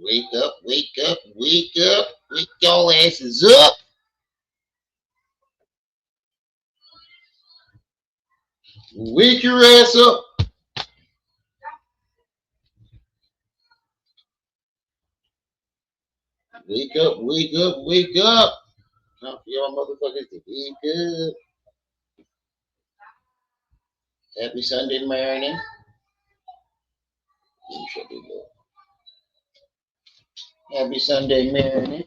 Wake up, wake up, wake up. Wake y'all asses up. Wake your ass up. Wake up, wake up, wake up. Time for y'all motherfuckers to wake up. Happy Sunday morning. Happy Sunday morning.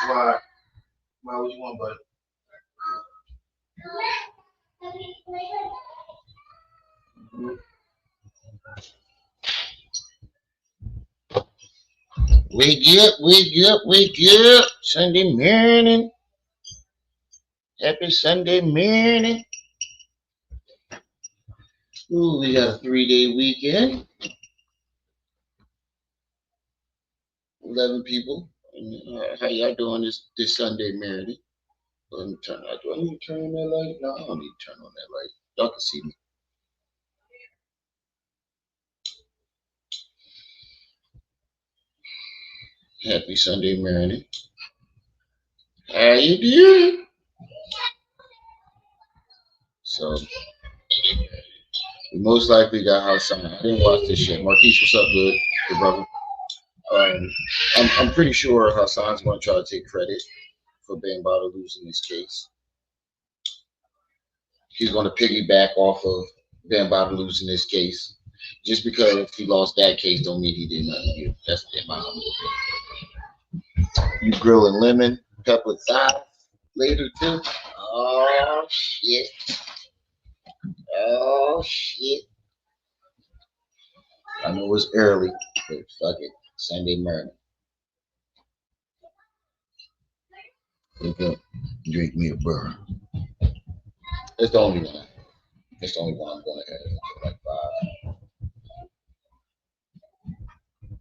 Why? Why would you want, buddy? Wake up, wake up, wake up. Sunday morning. Happy Sunday morning. Ooh, we got a 3-day weekend. 11 people. How y'all doing this Sunday morning? Let me turn. Do I need to turn on that light? No, I don't need to turn on that light. Y'all can see me. Happy Sunday morning. How you doing? So, we most likely got Hassan. I didn't watch this shit. Marquise, what's up, good brother? I'm pretty sure Hassan's going to try to take credit for Bambaataa losing this case. He's going to piggyback off of Bambaataa losing this case. Just because he lost that case don't mean he did nothing here. That's in my humble opinion. You grilling lemon, pepper thighs later too? Oh shit. Oh shit. I know it's early, but fuck it. Sunday morning. Wake up, drink me a burr. It's the only one. It's the only one I'm going to have until like 5.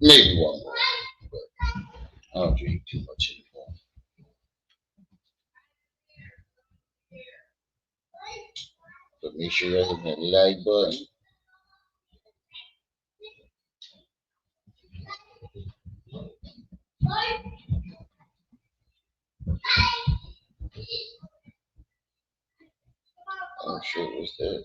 Maybe one more, but I don't drink too much anymore. But make sure you hit that like button. I'm sure it was that.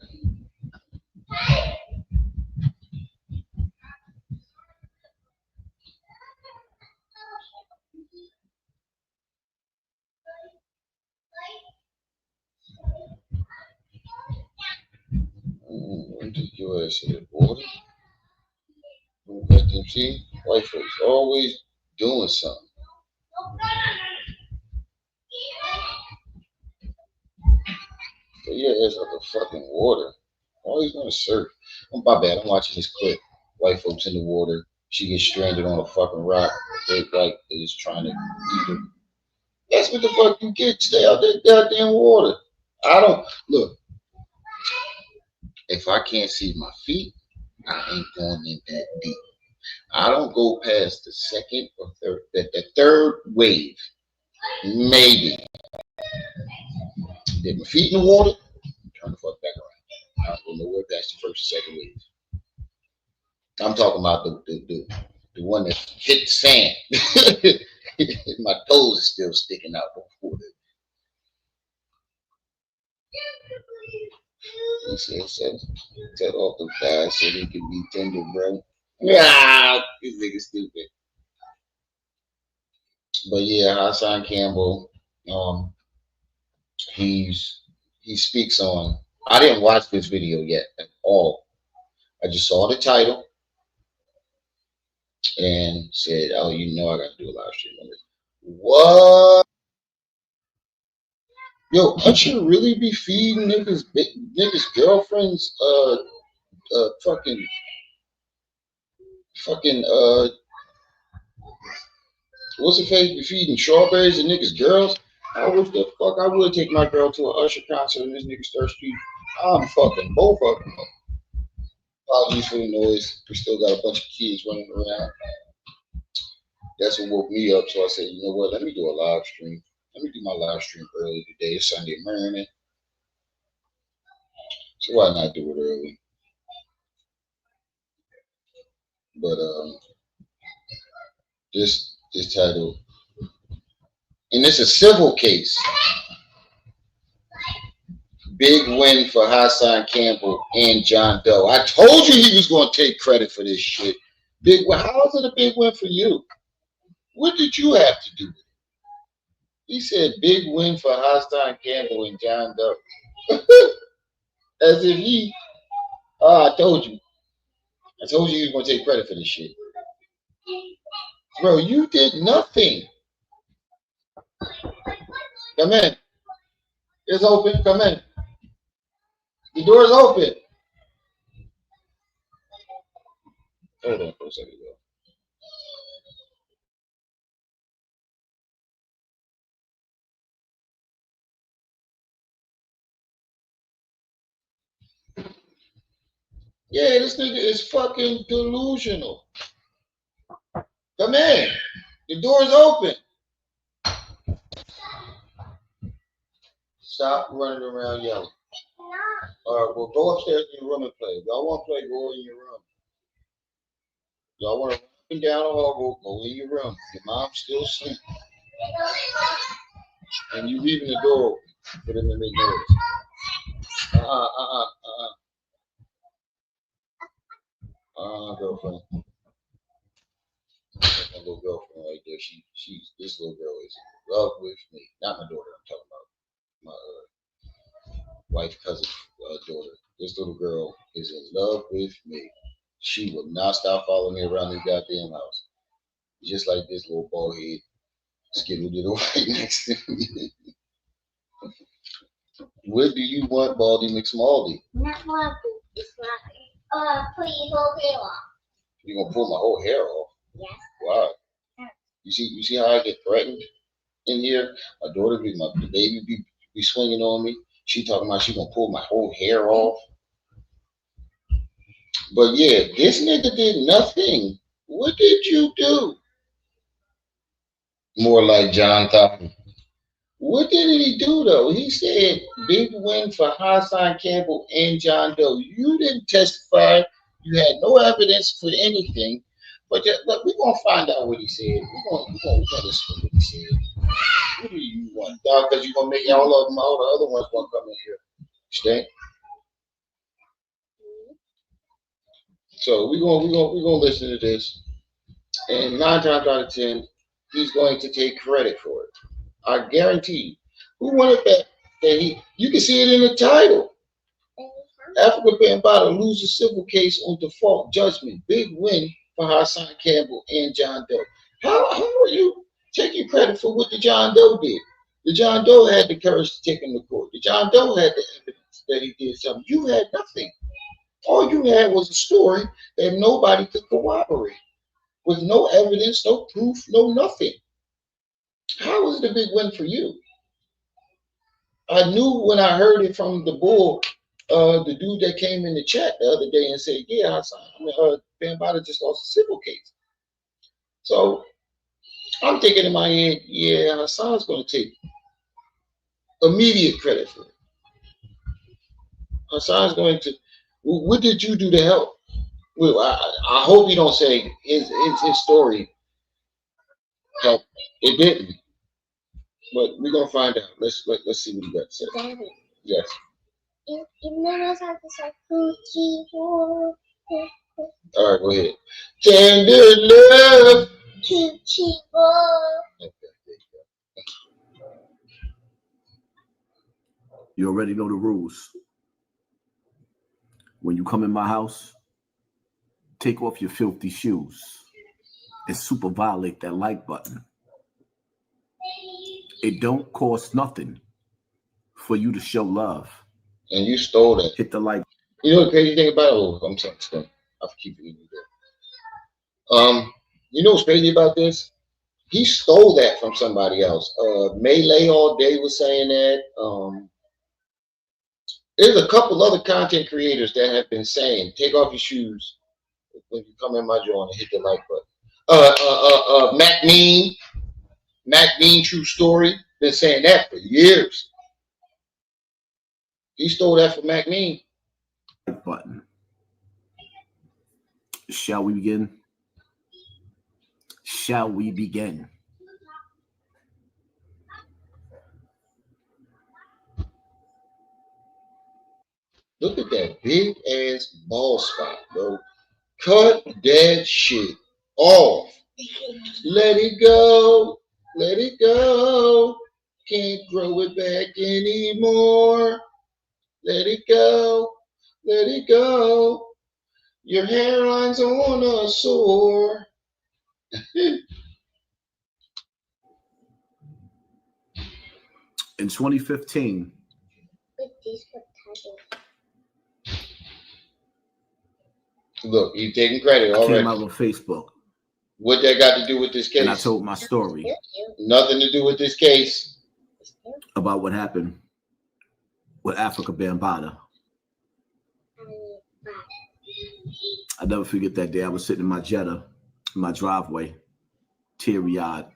When did your ass hit water? See, white folks always doing something. But your ass out the fucking water. Always gonna surf. Oh, my bad. I'm watching this clip. White folks in the water. She gets stranded on a fucking rock. They like is trying to eat her. That's what the fuck you get. Stay out that goddamn water. I don't look. If I can't see my feet, I ain't going in that deep. I don't go past the second or third, the third wave. Maybe. Get my feet in the water, turn the fuck back around. I don't go nowhere past the first or second wave. I'm talking about the one that hit the sand. My toes are still sticking out before it. He said, set off the thighs so they can be tender, bro. Yeah, this nigga stupid. But yeah, Hassan Campbell, he speaks on. I didn't watch this video yet at all. I just saw the title and said, "Oh, you know, I got to do a live stream on this." What? Yo, I should really be feeding niggas girlfriends fucking what's the face? Be feeding strawberries to niggas girls? I wish the fuck I would take my girl to an Usher concert and this nigga start street. I'm fucking both of them up. Apologies for the noise. We still got a bunch of kids running around. That's what woke me up. So I said, you know what? Let me do a live stream. Let me do my live stream early today. It's Sunday morning. So why not do it early? But this title, and it's a civil case. Big win for Hassan Campbell and John Doe. I told you he was going to take credit for this shit. Big win. How is it a big win for you? What did you have to do with it? He said big win for Hassan Campbell and John Doe. As if he, I told you. I told you he was going to take credit for this shit. Bro, you did nothing. Come in. It's open. Come in. The door is open. Hold on for a second, though. Yeah, this nigga is fucking delusional. Come in. The door is open. Stop running around yelling. All right, well, go upstairs in your room and play. If y'all want to play, go in your room. Y'all want to run up and down the hall, go in your room. Your mom's still asleep. And you leaving the door open for them to make noise. Girlfriend. That's my little girlfriend right there. This little girl is in love with me. Not my daughter. I'm talking about my wife, cousin, daughter. This little girl is in love with me. She will not stop following me around this goddamn house. Just like this little bald head skittle diddle right next to me. What do you want, Baldy McSmaldy? Not Baldy. It's not. Pull your whole hair off. You gonna pull my whole hair off? Yes. Why? You see how I get threatened in here? My daughter, the baby be swinging on me. She talking about she gonna pull my whole hair off. But yeah, this nigga did nothing. What did you do? More like John Doe. What did he do though? He said big win for Hassan Campbell and John Doe. You didn't testify. You had no evidence for anything. But we're gonna find out what he said. We're gonna listen to what he said. What do you want, dog? Because you're gonna make all the other ones gonna come in here. Stink. So we're gonna listen to this, and 9 times out of 10, he's going to take credit for it. I guarantee you. Who wanted that? You can see it in the title. Africa Bambaataa loses civil case on default judgment. Big win for Hassan Campbell and John Doe. How are you taking credit for what the John Doe did? The John Doe had the courage to take him to court. The John Doe had the evidence that he did something. You had nothing. All you had was a story that nobody could corroborate, with no evidence, no proof, no nothing. How was it a big win for you? I knew when I heard it from the bull, the dude that came in the chat the other day and said, yeah, Hassan, Bambaataa just lost a civil case. So I'm thinking in my head, yeah, Hassan's going to take immediate credit for it. Hassan's going to, what did you do to help? Well, I hope you don't say his story helped. It didn't. But we're going to find out. Let's see what he got to say. Daddy. Yes. You never said to say coochie. All right, go ahead. Tender love. Coochie boy. Okay, there you go. You already know the rules. When you come in my house, take off your filthy shoes and super violate that like button. It don't cost nothing for you to show love. And you stole that. Hit the like. You know the crazy thing about it? Oh, I'm sorry. I'll keep it in there. You know what's crazy about this? He stole that from somebody else. Melee all day was saying that. There's a couple other content creators that have been saying, "Take off your shoes when you come in my joint and hit the like button." Mac Mean, True Story, been saying that for years. He stole that from Mac Mean. Button. Shall we begin? Shall we begin? Look at that big ass ball spot, bro. Cut that shit off. Let it go. Let it go. Can't grow it back anymore. Let it go. Let it go. Your hairline's on a sore. In 2015, look, he's taking credit I already. came out on Facebook. What that got to do with this case? And I told my story. Nothing to do with this case. About what happened with Africa Bambaataa. I never forget that day. I was sitting in my Jetta, in my driveway, teary-eyed.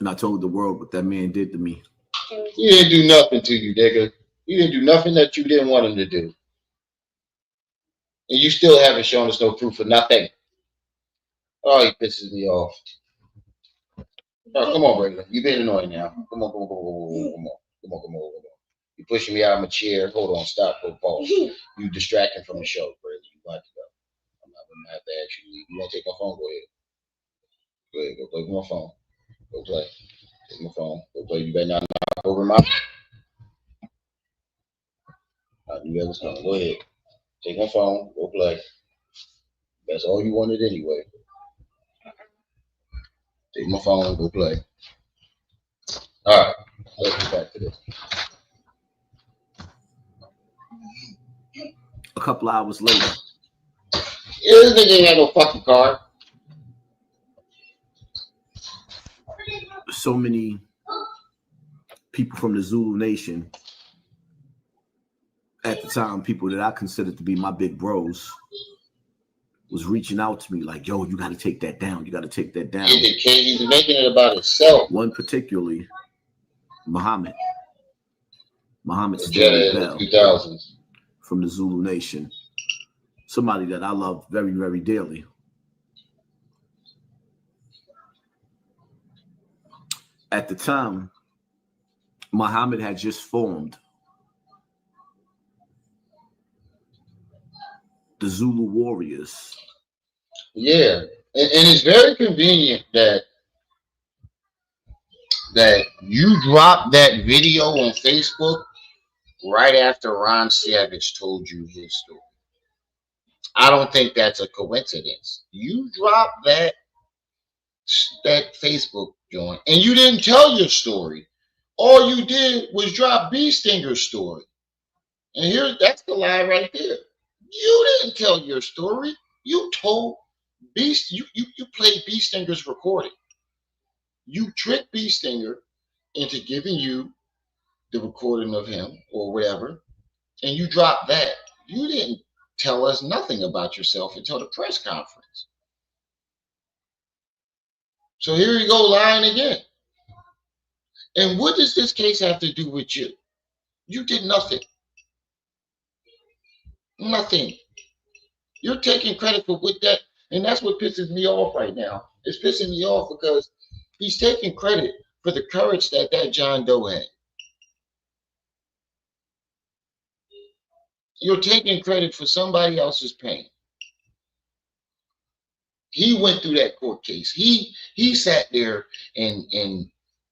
And I told the world what that man did to me. He didn't do nothing to you, nigga. He didn't do nothing that you didn't want him to do. And you still haven't shown us no proof of nothing. Oh, he pisses me off. Oh, come on, Brandon. You've been annoying now. Come on. You're pushing me out of my chair. Hold on, stop. Go pause. You distracting from the show, Brandon. You got to go. I'm not going to have to ask you to leave. You want to take my phone? Go ahead. Go ahead. Go play with my phone. Go play. Take my phone. Go play. You better not knock over my. I knew that was coming. Go ahead. Take my phone. Go play. That's all you wanted anyway. Take my phone. Go play. All right. Let's get back to this. A couple hours later. This nigga ain't had no fucking car. So many people from the Zulu Nation, at the time, people that I considered to be my big bros, was reaching out to me like, yo, you got to take that down. You got to take that down. He's making it about himself. One particularly, Muhammad's Daily Bell 2000s. From the Zulu Nation. Somebody that I love very, very dearly. At the time, Muhammad had just formed the Zulu Warriors. Yeah, and it's very convenient that you dropped that video on Facebook right after Ron Savage told you his story. I don't think that's a coincidence. You dropped that Facebook joint, and you didn't tell your story. All you did was drop Beestinger's story. And that's the lie right there. You didn't tell your story. You told you played Beestinger's recording. You tricked Beestinger into giving you the recording of him or whatever, and you dropped that. You didn't tell us nothing about yourself until the press conference. So here you go lying again. And what does this case have to do with you? You did nothing. Nothing. You're taking credit for what that, and that's what pisses me off right now. It's pissing me off because he's taking credit for the courage that John Doe had. You're taking credit for somebody else's pain. He went through that court case. He sat there and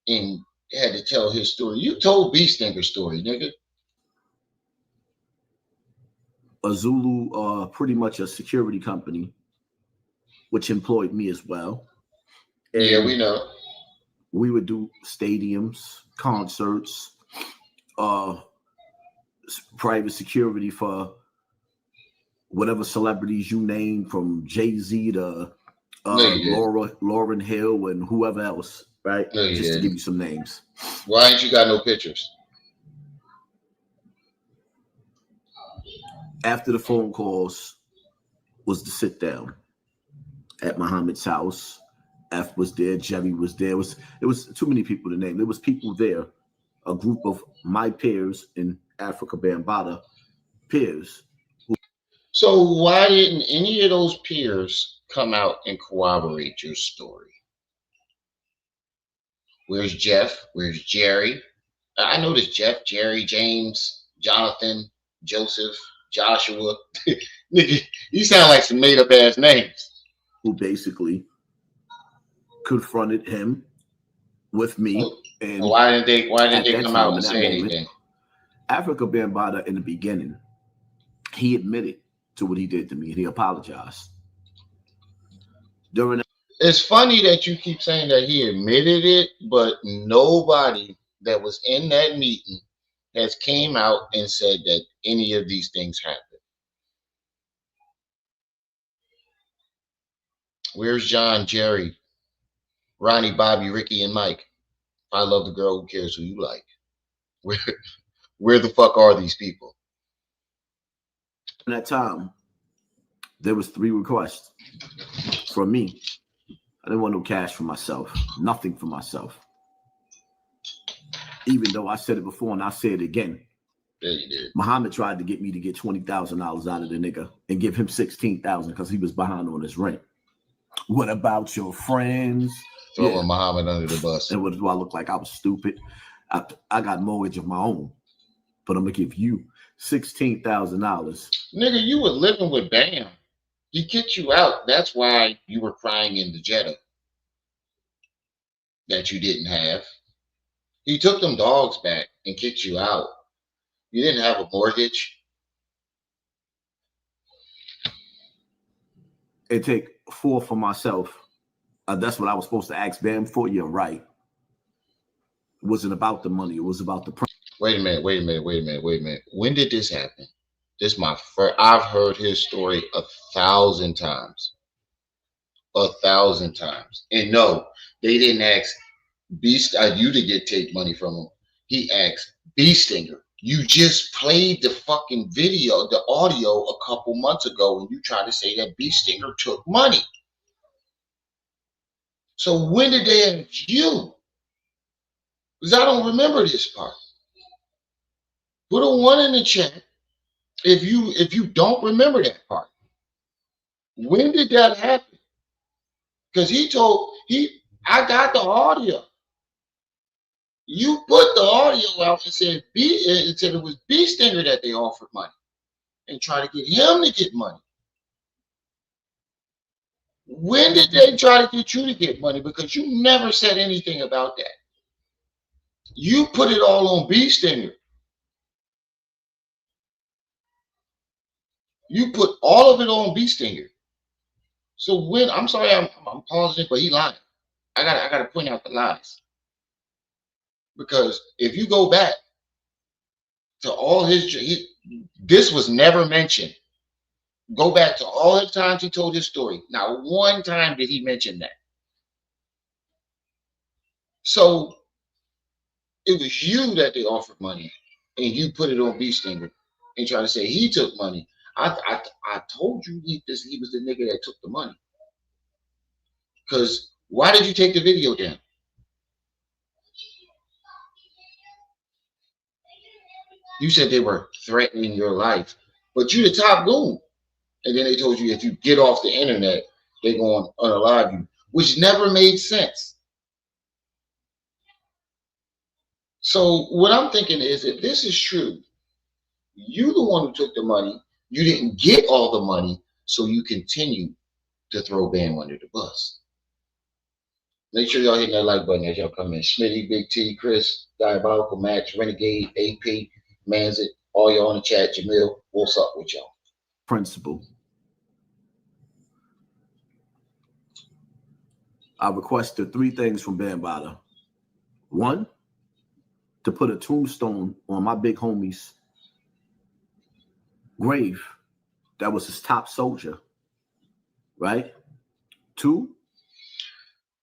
had to tell his story. You told Beestinger's story, nigga. A Zulu, pretty much a security company, which employed me as well. And yeah, we know. We would do stadiums, concerts, private security for whatever celebrities you name, from Jay-Z to No, you didn't. Lauren Hill, and whoever else, right? No, you Just to didn't. give you some names. Why ain't you got no pictures? After the phone calls was to sit down at Muhammad's house. F was there, Jerry was there. It was too many people to name. There was people there, a group of my peers in Africa Bambaataa peers. So why didn't any of those peers come out and corroborate your story? Where's Jeff? Where's Jerry? I know this Jeff, Jerry, James, Jonathan, Joseph, Joshua. Nigga, you sound like some made up ass names. Who basically confronted him with me. And why didn't they come out and say anything? Africa Bambaataa in the beginning, he admitted to what he did to me and he apologized. It's funny that you keep saying that he admitted it, but nobody that was in that meeting has came out and said that any of these things happened. Where's John, Jerry, Ronnie, Bobby, Ricky, and Mike? I love the girl. Who cares who you like? Where the fuck are these people? In that time, there was 3 requests from me. I didn't want no cash for myself, nothing for myself. Even though I said it before and I say it again. Yeah, you did. Muhammad tried to get me to get $20,000 out of the nigga and give him $16,000 because he was behind on his rent. What about your friends? Throwing Muhammad under the bus. And what do I look like? I was stupid. I got mortgage of my own, but I'm gonna give you $16,000. Nigga, you were living with Bam. He kicked you out. That's why you were crying in the Jetta that you didn't have. He took them dogs back and kicked you out. You didn't have a mortgage. It take 4 for myself. That's what I was supposed to ask Bam for. You're right. It wasn't about the money. It was about the price. Wait a minute. When did this happen? This is my first. I've heard his story 1,000 times. 1,000 times. And no, they didn't ask you to take money from him. He asked Beestinger. You just played the fucking video, the audio a couple months ago, and you tried to say that Beestinger took money. So when did they ask you? Because I don't remember this part. Put a 1 in the chat if you don't remember that part. When did that happen? Because I got the audio. You put the audio out and said it was Beestinger that they offered money and try to get him to get money. When did they try to get you to get money? Because you never said anything about that. You put it all on Beestinger. You put all of it on Beestinger. So when I'm sorry, I'm pausing, but he lying. I gotta point out the lies. Because if you go back to all this was never mentioned. Go back to all the times he told his story. Not one time did he mention that. So it was you that they offered money, and you put it on Beestinger and try to say he took money. I told you he was the nigga that took the money. Because why did you take the video down? You said they were threatening your life, but you the top goon. And then they told you if you get off the internet, they're going to unalive you, which never made sense. So what I'm thinking is, if this is true, you the one who took the money, you didn't get all the money, so you continue to throw Bam under the bus. Make sure y'all hit that like button as y'all come in. Smitty, Big T, Chris, Diabolical, Max, Renegade, AP, Manzit, all y'all in the chat, Jamil, what's up with y'all? Principle. I requested 3 things from Bambaataa. 1, to put a tombstone on my big homie's grave that was his top soldier, right? 2,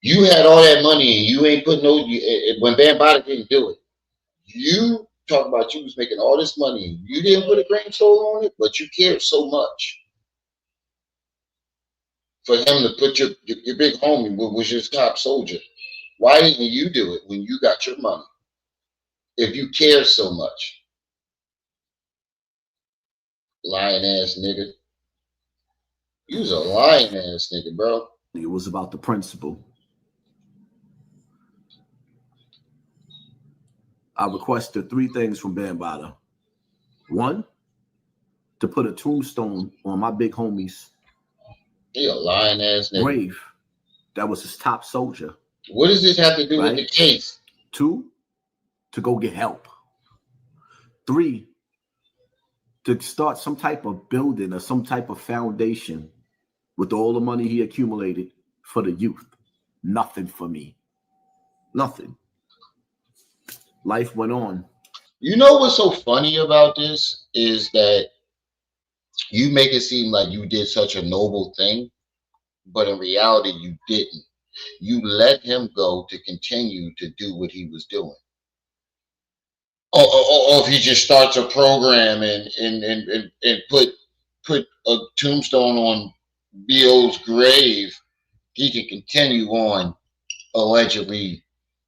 You had all that money and you ain't put no. When Bambaataa didn't do it, you talk about you was making all this money and you didn't put a grain soul on it, but you cared so much for him to put your big homie was your top soldier. Why didn't you do it when you got your money? If you care so much, lying ass nigga. You was a lying ass nigga, bro. It was about the principle. I requested 3 things from Bambaataa. 1, to put a tombstone on my big homie's lying ass nigga. grave. That was his top soldier. What does this have to do with the case? 2, to go get help. 3, to start some type of building or some type of foundation with all the money he accumulated for the youth. Nothing for me. Nothing. Life went on. You know what's so funny about this is that you make it seem like you did such a noble thing, but in reality you didn't. You let him go to continue to do what he was doing. Or if he just starts a program and put a tombstone on B.O.'s grave, he can continue on allegedly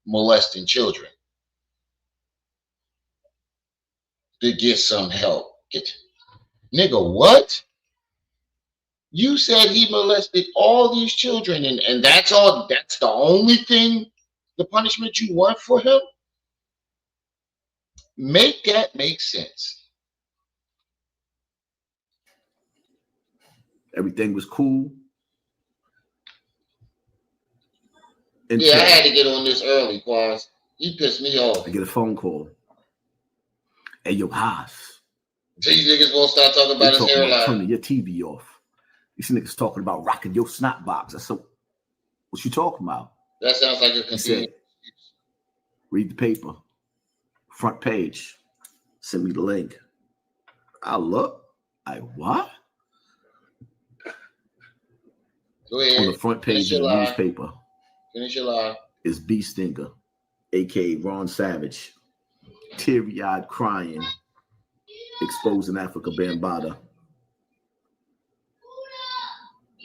molesting children to get some help. Nigga, what? You said he molested all these children and that's all, that's the only thing, the punishment you want for him? Make that make sense. Everything was cool. Yeah, I had to get on this early, Quaz. You pissed me off. I get a phone call. Hey, yo, Haas. These niggas won't start talking about his hairline. Turning your TV off. These niggas talking about rocking your snot box. I said, what you talking about? That sounds like a convenient. Read the paper. Front page. Send me the link. I look. What? Go ahead. On the front page of the newspaper. Finish your lie. Is Beestinger, aka Ron Savage, teary-eyed crying, exposing Africa Bambaataa.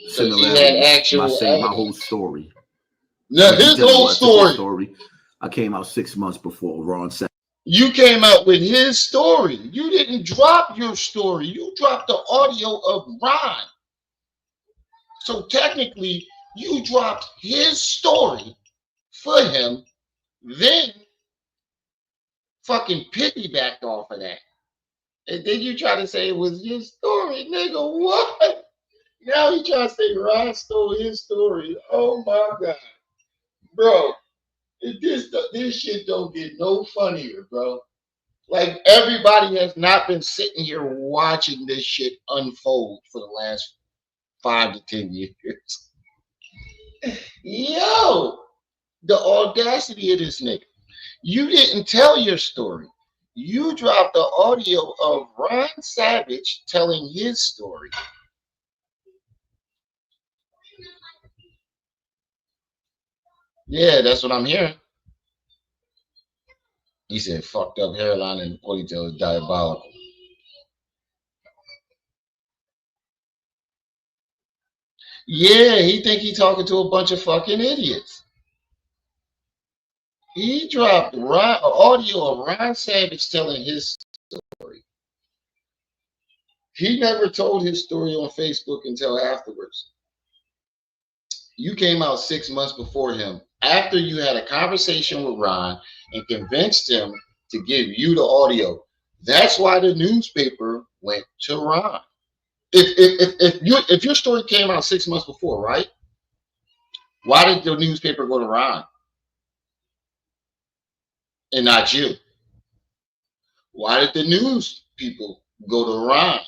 So he had actual saying my whole story. No, his whole story. I came out 6 months before Ron Savage. You came out with his story. You didn't drop your story. You dropped the audio of Ron. So technically, you dropped his story for him, then fucking piggybacked off of that. And then you try to say it was your story, nigga. What? Now he trying to say Ron stole his story. Oh my God. Bro, this shit don't get no funnier, bro. Like, everybody has not been sitting here watching this shit unfold for the last 5 to 10 years. Yo, the audacity of this nigga. You didn't tell your story. You dropped the audio of Ron Savage telling his story. Yeah, that's what I'm hearing. He said fucked up hairline and the ponytail is diabolical. Yeah, he think he talking to a bunch of fucking idiots. He dropped audio of Ron Savage telling his story. He never told his story on Facebook until afterwards. You came out 6 months before him, after you had a conversation with Ron and convinced him to give you the audio. That's why the newspaper went to Ron. If your story came out 6 months before, right? Why did the newspaper go to Ron and not you? Why did the news people go to Ron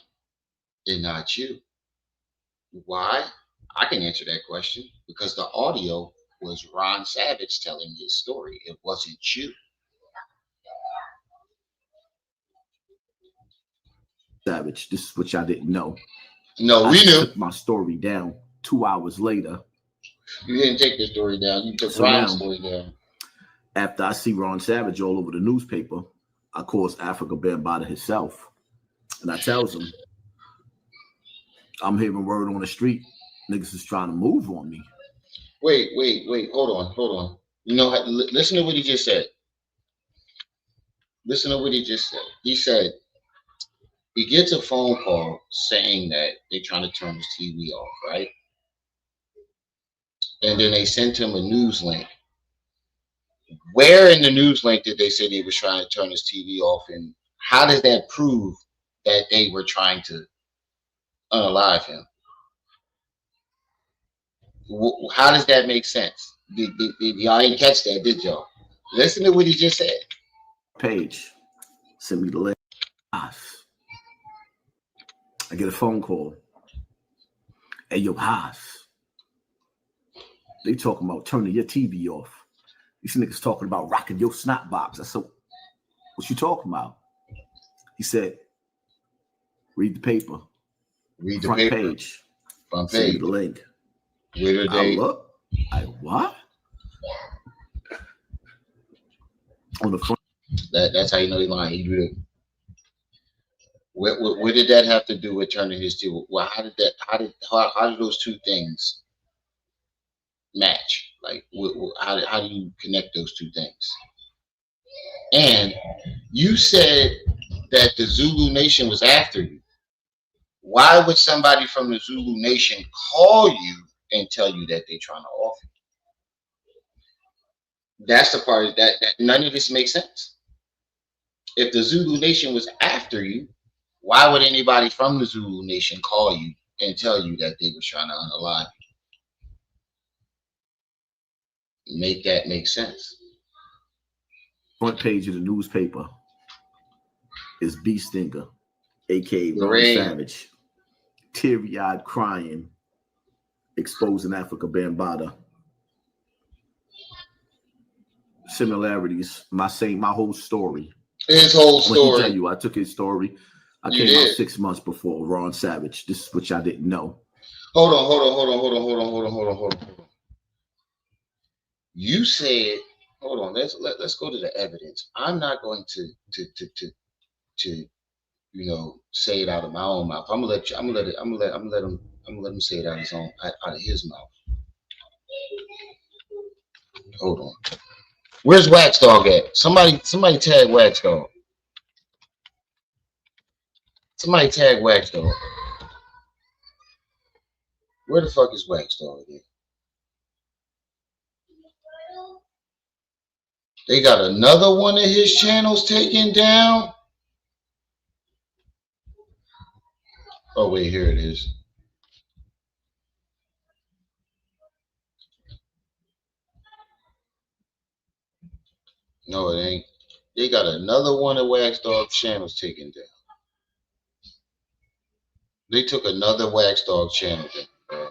and not you? Why? I can answer that question because the audio was Ron Savage telling his story. It wasn't you. Savage, this is what y'all didn't know. No, we knew. Took my story down 2 hours later You didn't take the story down. You took So Ron's now- story down. After I see Ron Savage all over the newspaper, I calls Africa Bambaataa himself, and I tells him, I'm hearing word on the street, niggas is trying to move on me. Wait. Hold on. You know, listen to what he just said. He said he gets a phone call saying that they're trying to turn his TV off, right? And then they sent him a news link. Where in the news link did they say they were trying to turn his TV off? And how does that prove that they were trying to unalive him? How does that make sense? Y'all didn't catch that, did y'all? Listen to what he just said. Page, send me the link. I get a phone call. Hey, yo, Haas. They talking about turning your TV off. These niggas talking about rocking your snot box. I said, what you talking about? He said, read the paper. Read the Front paper. page. Front Send me page. the link. Where did I they? look. What? On the front. That's how you know he's lying. He do that. What did that have to do with turning his TV? Well, how did those two things match? Like, how do you connect those two things? And you said that the Zulu Nation was after you. Why would somebody from the Zulu Nation call you and tell you that they're trying to off you? That's the part that none of this makes sense. If the Zulu Nation was after you, why would anybody from the Zulu Nation call you and tell you that they were trying to unalive you? Make that make sense. Front page of the newspaper is Beestinger, aka Ron Lorraine. Savage, teary-eyed crying, exposing Africa Bambaataa. Similarities, my whole story. His whole Let me story. tell you, I took his story. I You came out did. 6 months before Ron Savage. This is which I didn't know. Hold on. You said, hold on. Let's go to the evidence. I'm not going to say it out of my own mouth. I'm gonna let him say it out of his mouth. Hold on. Where's Wax Dog at? Somebody tag Wax Dog. Somebody tag Wax Dog. Where the fuck is Wax Dog at? They got another one of his channels taken down. Oh wait, here it is. No, it ain't. They got another one of Wax Dog's channels taken down. They took another Wax Dog channel down, bro.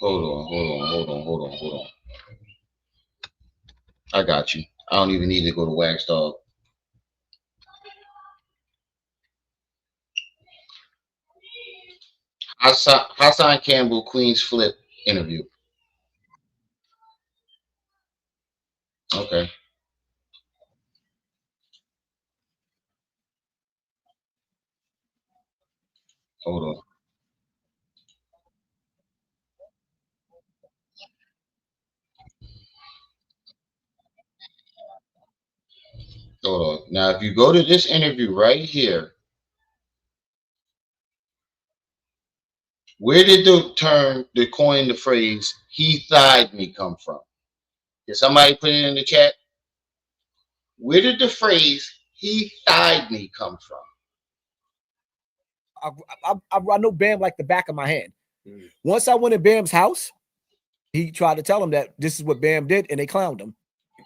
Hold on. I got you. I don't even need to go to Wax Dog. Hassan Campbell, Queen's Flip interview. Okay. Hold on. Now, if you go to this interview right here, where did the coin, the phrase, he thighed me come from? Did somebody put it in the chat? Where did the phrase, he thighed me come from? I know Bam like the back of my hand. Once I went in Bam's house, he tried to tell him that this is what Bam did, and they clowned him.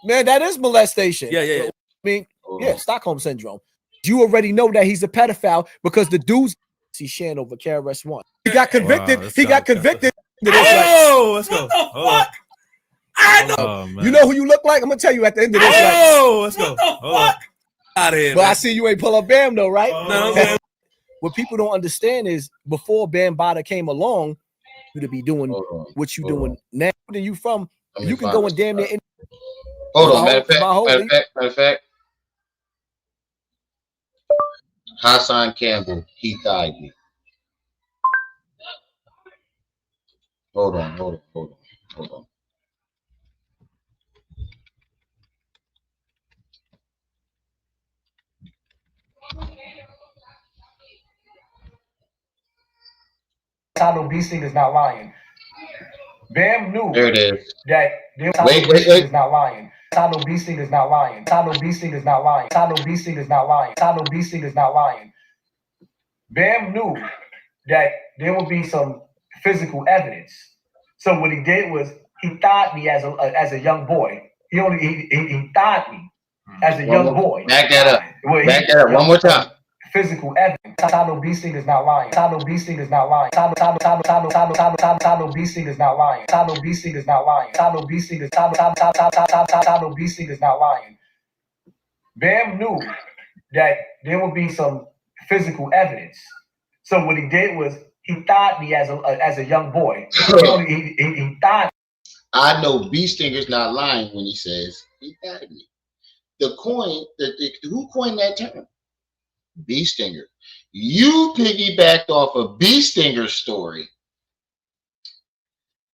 Man, that is molestation. Yeah. I mean, Stockholm syndrome. You already know that he's a pedophile because the dude's he's sharing over KRS-One. He got convicted. Wow, He got convicted. Oh, let's go. Fuck? I know. Oh, man. You know who you look like? I'm gonna tell you at the end of this. Oh, let's go. Hold on. Out of here, But I man. see you ain't pull up Bam though, right? Man. What people don't understand is before Bam Bada came along, you to be doing Hold on. what you Hold doing on. now. Then you from Let me you can find go this and damn near. spot. Hold on. my Matter whole- of fact. Hassan Campbell, he died me. Hold on. I know Beestinger is not lying. Bam knew There it is. that Wait. is not lying. I know Beestinger is not lying. I know Beestinger is not lying. I know Beestinger is not lying. I know Beestinger is not lying. Bam knew that there would be some physical evidence. So what he did was he thought me as a young boy. He thought me as a young boy. Back that up. Back that up. One more time. Physical evidence. I know Beestinger is not lying. I know Beestinger is not lying. I know Beestinger is not lying. I know Beestinger is not lying. I know Beestinger is not lying. Bam knew that there would be some physical evidence. So what he did was he thought me as a young boy. He thought. I know Beestinger's not lying when he says he died me. The coin, who coined that term? Beestinger. You piggybacked off of Beestinger's story.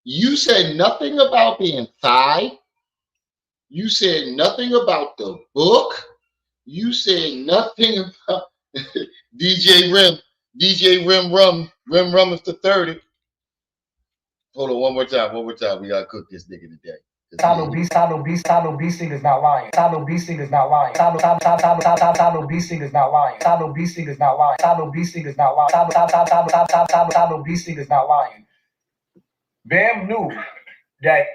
You said nothing about being thigh. You said nothing about the book. You said nothing about DJ Rim Rum is the 30. Hold on, one more time. We gotta cook this nigga today. I know Beestinger is not lying. I know Beestinger is not lying. I know Beestinger is not lying. I know Beestinger is not lying. I know Beestinger is not lying. I know Beestinger is not lying. Bam knew that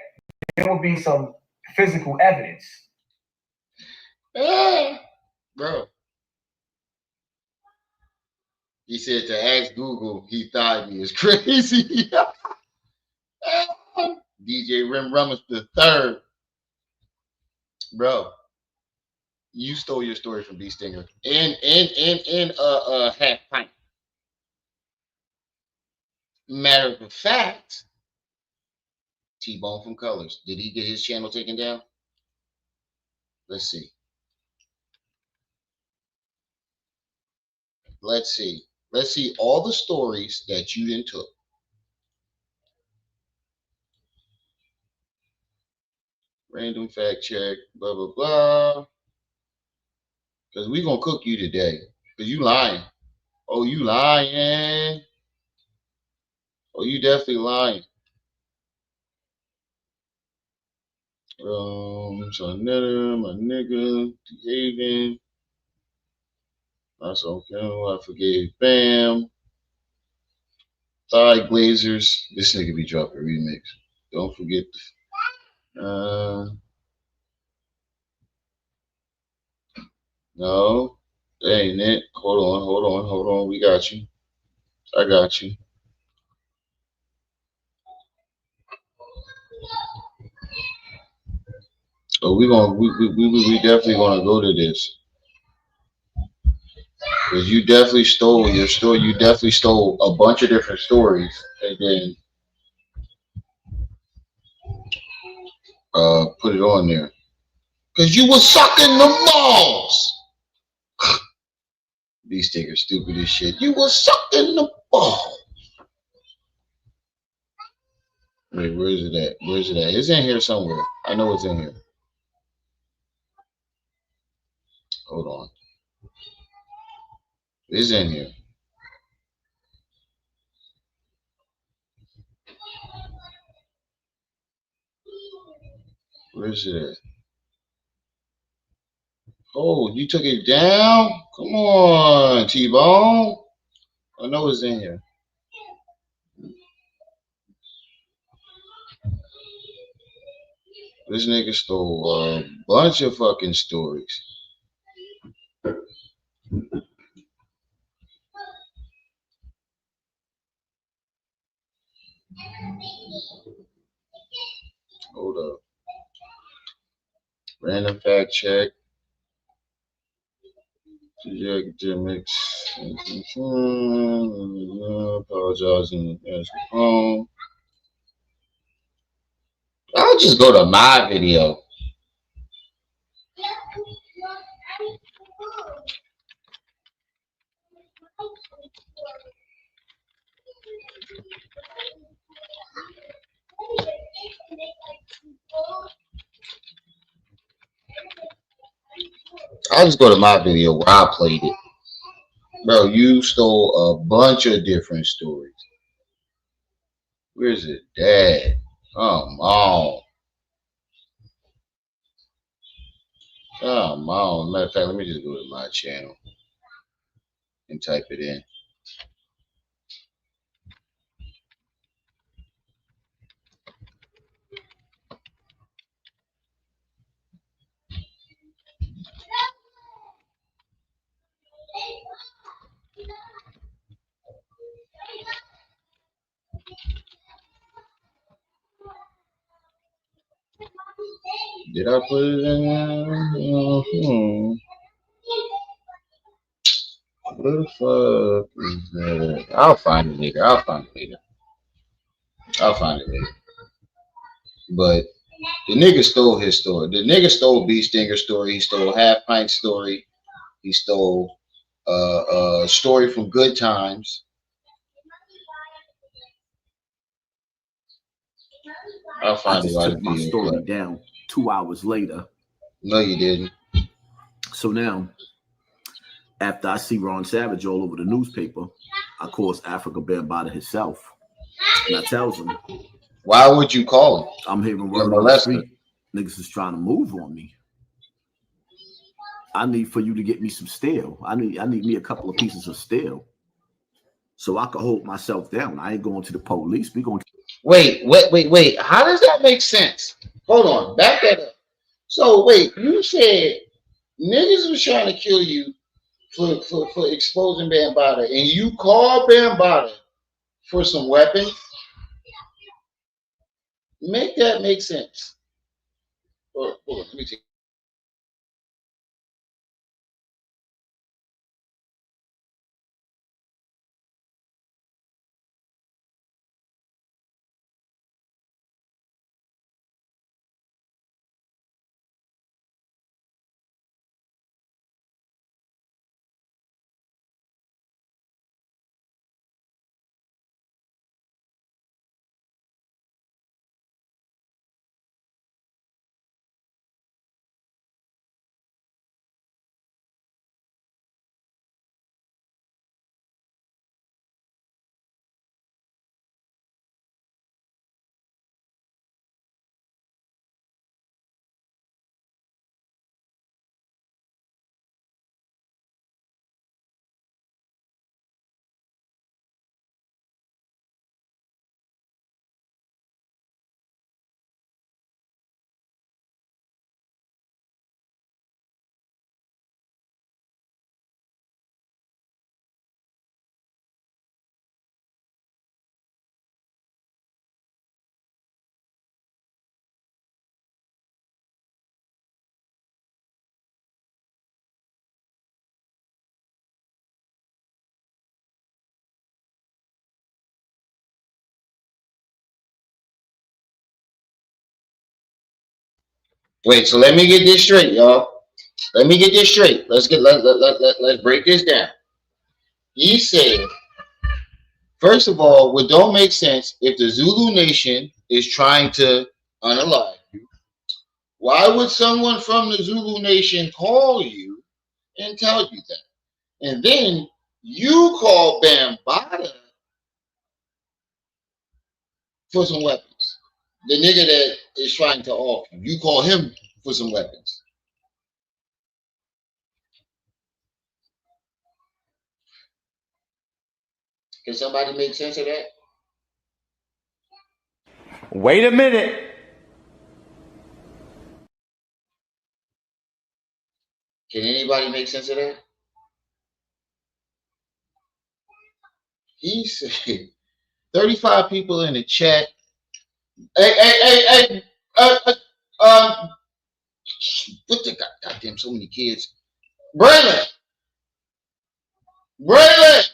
there would be some physical evidence. Bro. He said to ask Google, he thought me is crazy. DJ Rim is the third. Bro, you stole your story from Beestinger. And half pint. Matter of fact, T-Bone from Colors. Did he get his channel taken down? Let's see. Let's see all the stories that you didn't took. Random fact check, blah, blah, blah. Because we going to cook you today. Because you lying. Oh, you lying. Oh, you definitely lying. Sonetta, my nigga, behaving. That's okay. I forgave Bam. Thigh Glazers. This nigga be dropping remix. Don't forget. No, that ain't it. Hold on. We got you. I got you. So we definitely gonna go to this. Because you definitely stole your story. You definitely stole a bunch of different stories and then put it on there. Because you were sucking the balls. These stickers stupid as shit. You were sucking the balls. Wait, where is it at? It's in here somewhere. I know it's in here. Hold on. It's in here. Where is it at? Oh, you took it down? Come on, T-Bone. I know it's in here. This nigga stole a bunch of fucking stories. Hold up. Random fact check. The academics. Apologizing. I'll just go to my video. I'll just go to my video where I played it. Bro, you stole a bunch of different stories. Where's it? Dad. Come on. Come on. Matter of fact, let me just go to my channel and type it in. Did I put it in there? Where the fuck is that? I'll find it later. I'll find it later. But the nigga stole his story. The nigga stole Beestinger's story. He stole Half Pint's story. He stole a story from Good Times. I'll find it. I just took my story down 2 hours later. No, you didn't. So now, after I see Ron Savage all over the newspaper, I calls Africa Bambaataa himself. And I tells him, why would you call him? I'm hearing word on the street. Niggas is trying to move on me. I need for you to get me some steel. I need me a couple of pieces of steel so I can hold myself down. I ain't going to the police. We going to wait. How does that make sense? Hold on, back that up. So wait, you said niggas was trying to kill you for exposing Bambaataa, and you called Bambaataa for some weapons? Make that make sense. Hold on, let me take. Wait, so let me get this straight, y'all. Let me get this straight. Let's break this down. He said, first of all, what don't make sense, if the Zulu Nation is trying to unalive you, why would someone from the Zulu Nation call you and tell you that? And then you call Bambaataa for some weapons. The nigga that is trying to off you, you call him for some weapons. Can somebody make sense of that? Wait a minute. Can anybody make sense of that? He said 35 people in the chat. Hey, what the goddamn so many kids? Braylon, Braylon!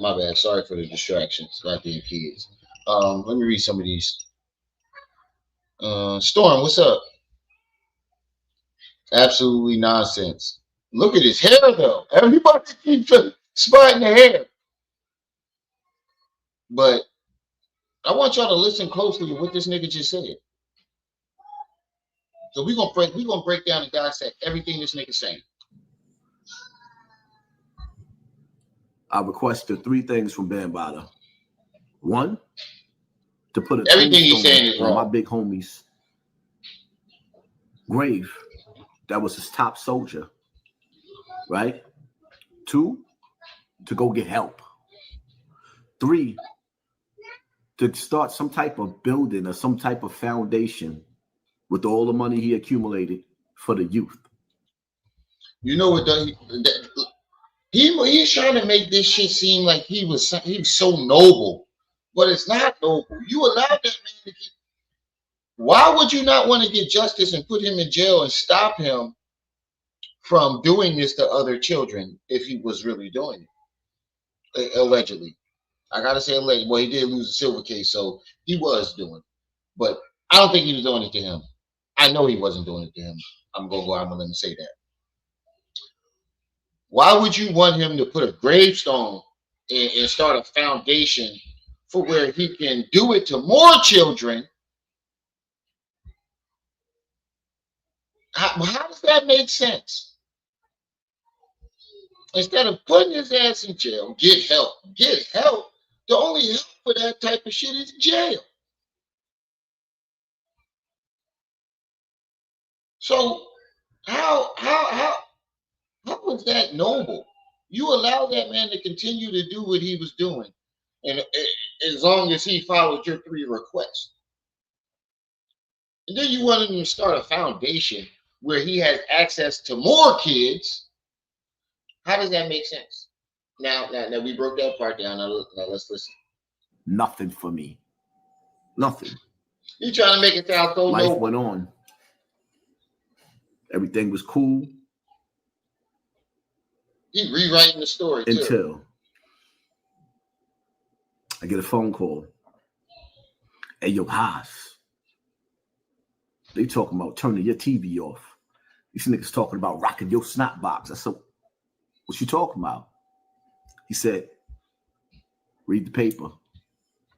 My bad. Sorry for the distractions. Goddamn kids. Let me read some of these. Storm, what's up? Absolutely nonsense. Look at his hair, though. Everybody keeps spotting the hair. But I want y'all to listen closely to what this nigga just said. So we're gonna break down and dissect everything this nigga saying. I requested 3 things from Bambaataa. 1, to put a Everything he's saying is on wrong. my big homie's grave. That was his top soldier, right? 2, to go get help. 3, to start some type of building or some type of foundation with all the money he accumulated for the youth. You know what? He's trying to make this shit seem like he was so noble, but it's not noble. You allowed that man to keep. Why would you not want to get justice and put him in jail and stop him from doing this to other children if he was really doing it? Allegedly. I gotta say allegedly. Well, he did lose a silver case, so he was doing it. But I don't think he was doing it to him. I know he wasn't doing it to him. I'm gonna let him say that. Why would you want him to put a gravestone and start a foundation for where he can do it to more children? How does that make sense? Instead of putting his ass in jail, get help. Get help. The only help for that type of shit is jail. So how was that noble? You allow that man to continue to do what he was doing, and as long as he followed your 3 requests. And then you wanted him to start a foundation where he has access to more kids. How does that make sense? Now we broke that part down. Now let's listen. Nothing for me. Nothing. You trying to make it sound so Life noble. went on. Everything was cool. He rewriting the story too. Until I get a phone call. Hey, yo, Haas. They talking about turning your TV off. These niggas talking about rocking your snot box. I said, what you talking about? He said, read the paper.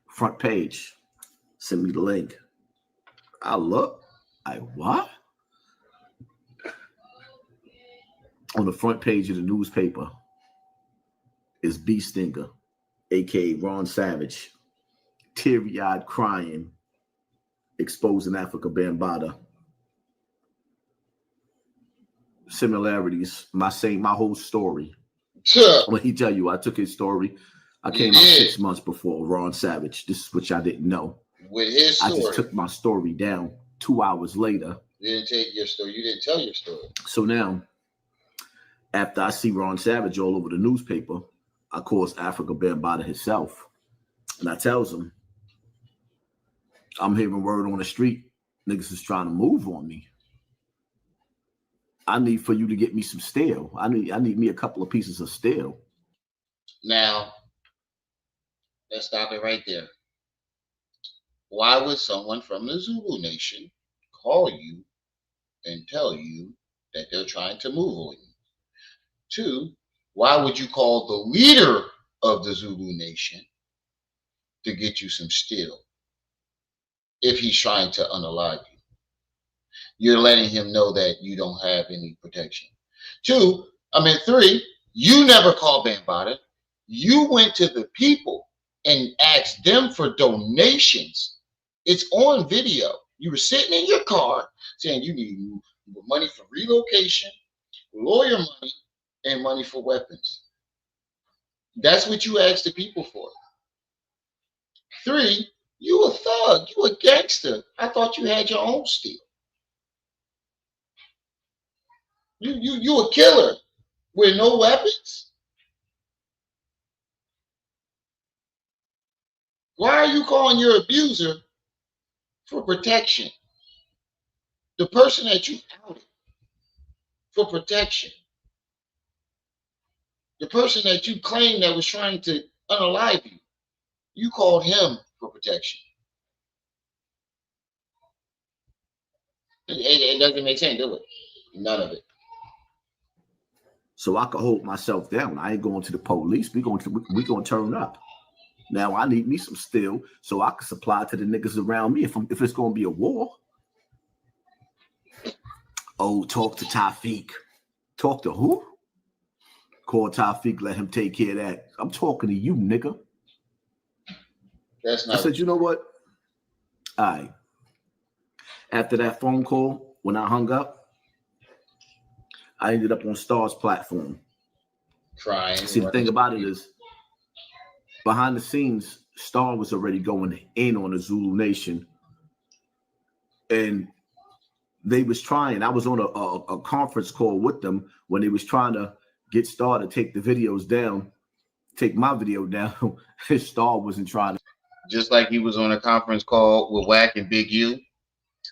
Front page. Send me the link. I look. What? On the front page of the newspaper is Beestinger, a.k.a. Ron Savage, teary-eyed crying, exposing Africa Bambaataa. Similarities, my whole story. Sure. When he tell you, I took his story. I came out 6 months before Ron Savage. This is what y'all didn't know. With his story. I just took my story down 2 hours later. You didn't take your story. You didn't tell your story. So now, after I see Ron Savage all over the newspaper, I calls Africa Bambaataa himself, and I tells him, I'm hearing word on the street. Niggas is trying to move on me. I need for you to get me some steel. I need me a couple of pieces of steel. Now, let's stop it right there. Why would someone from the Zulu Nation call you and tell you that they're trying to move on you? 2, why would you call the leader of the Zulu Nation to get you some steel if he's trying to unalive you? You're letting him know that you don't have any protection. 3, you never called Bambaataa. You went to the people and asked them for donations. It's on video. You were sitting in your car saying you need money for relocation, lawyer money, and money for weapons. That's what you asked the people for. 3, you a thug. You a gangster. I thought you had your own steel. You a killer with no weapons? Why are you calling your abuser for protection? The person that you outed for protection. The person that you claimed that was trying to unalive you. You called him for protection. It doesn't make sense, do it? None of it. So I can hold myself down. I ain't going to the police. We gonna turn up. Now I need me some steel so I can supply to the niggas around me if it's gonna be a war. Oh, talk to Tafik. Talk to who? Call Tafik, let him take care of that. I'm talking to you, nigga. That's not. I said, you know what? All right. After that phone call, when I hung up, I ended up on Star's platform. Crying. See, the thing about it is, behind the scenes, Star was already going in on the Zulu Nation. And they was trying. I was on a conference call with them when they was trying to get Star to take the videos down, take my video down. Star wasn't trying to. Just like he was on a conference call with Wack and Big U.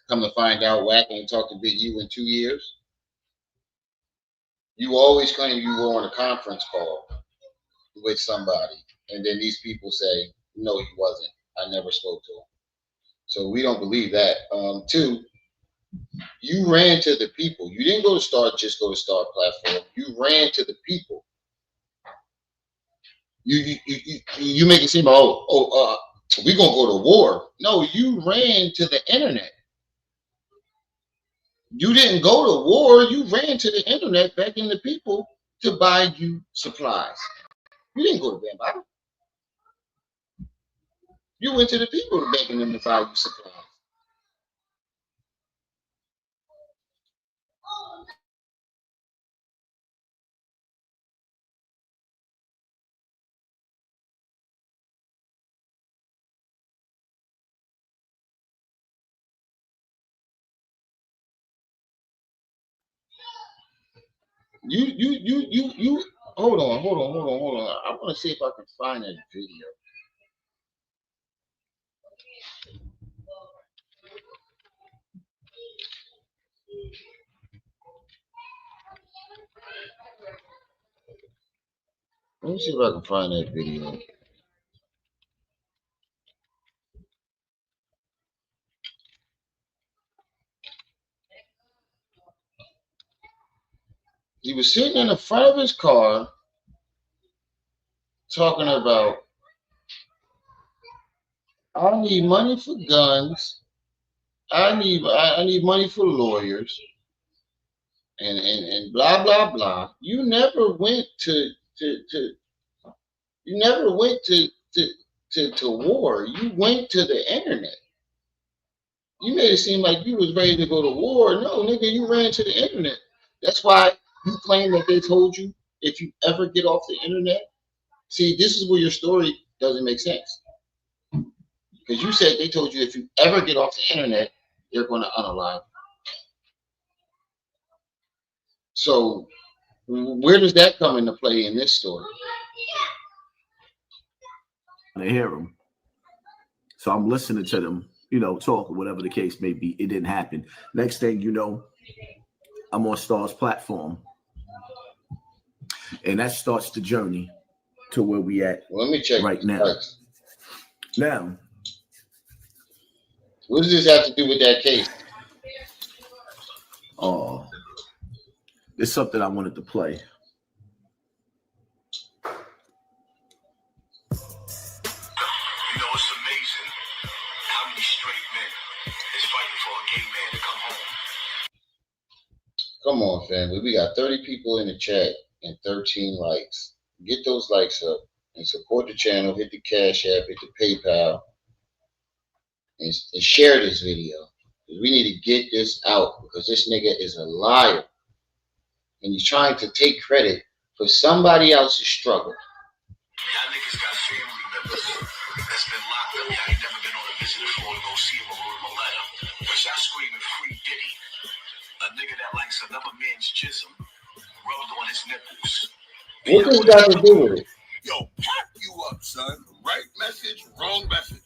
Come to find out, Wack ain't talked to Big U in 2 years. You always claim you were on a conference call with somebody, and then these people say, no, he wasn't. I never spoke to him. So we don't believe that. 2, you ran to the people. You didn't go to Star, just go to Star platform. You ran to the people. You make it seem, we're gonna go to war. No, you ran to the internet. You didn't go to war. You ran to the internet, begging the people to buy you supplies. You didn't go to Bambaataa. You went to the people begging them to buy you supplies. You hold on. I want to see if I can find that video. Let me see if I can find that video. He was sitting in the front of his car talking about, I need money for guns. I need money for lawyers, and blah blah blah. You never went to war. You went to the internet. You made it seem like you was ready to go to war. No, nigga, you ran to the internet. That's why you claim that they told you if you ever get off the internet. See, this is where your story doesn't make sense. Because you said they told you if you ever get off the internet, they're going to unalive you. So where does that come into play in this story? To hear them. So I'm listening to them, talk or whatever the case may be. It didn't happen. Next thing you know, I'm on Star's platform. And that starts the journey to where we at Let me check right now. Price. Now, what does this have to do with that case? It's something I wanted to play. You know, it's amazing how many straight men is fighting for a gay man to come home. Come on, family. We got 30 people in the chat and 13 likes. Get those likes up and support the channel. Hit the Cash App, hit the PayPal, and share this video. We need to get this out because this nigga is a liar. And he's trying to take credit for somebody else's struggle. Y'all niggas got family members that's been locked up. Y'all ain't never been on a visit before to go see him or wrote him a letter. But y'all screaming free Diddy. A nigga that likes another man's jism rubbed on his nipples. What does that have to do with it? Yo, pack you up, son. Right message, wrong message.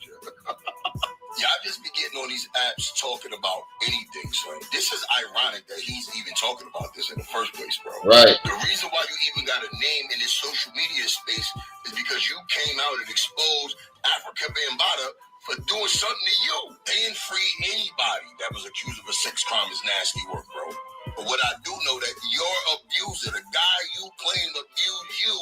Y'all just be getting on these apps talking about anything, son. This is ironic that he's even talking about this in the first place, bro. Right. The reason why you even got a name in this social media space is because you came out and exposed Africa Bambaataa for doing something to you. Paying free anybody that was accused of a sex crime is nasty work, bro. But what I do know that your abuser, the guy you claim abused you,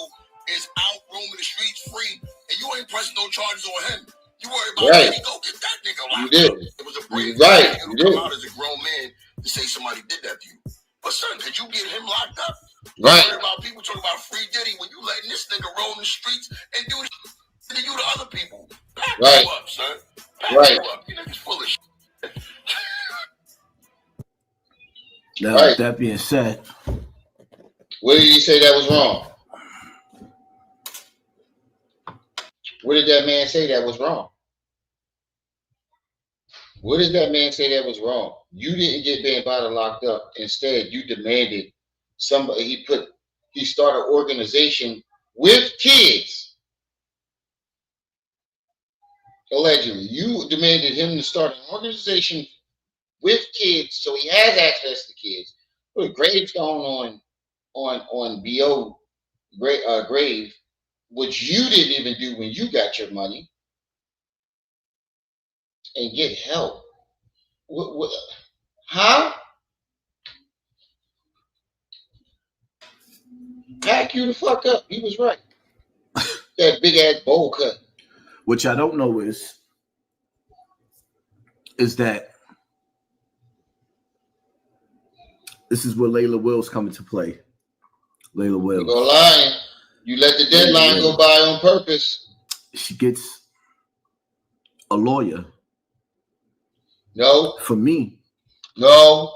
is out roaming the streets free, and you ain't pressing no charges on him. You worry about right. Go get that nigga locked You did. up. It was a brave right. thing to come out as a grown man to say somebody did that to you. But son, could you get him locked up? Right. You worry about people talking about free Diddy when you letting this nigga roam the streets and do to you to other people. Pack right. you up, son. Pack right. you up. You niggas full of shit. Now, right. With that being said, what did he say that was wrong? What did that man say that was wrong? What did that man say that was wrong? You didn't get Bambaataa locked up. Instead, you demanded somebody. He started an organization with kids. Allegedly, you demanded him to start an organization with kids, so he has access to kids. What Graves going on BO Grave, which you didn't even do when you got your money, and get help. How? Pack you the fuck up. He was right. That big ass bowl cut. Which I don't know is that this is where Layla Wills come into play. Layla Wills. You go lying. You let the deadline go by on purpose. She gets a lawyer. No. For me. No.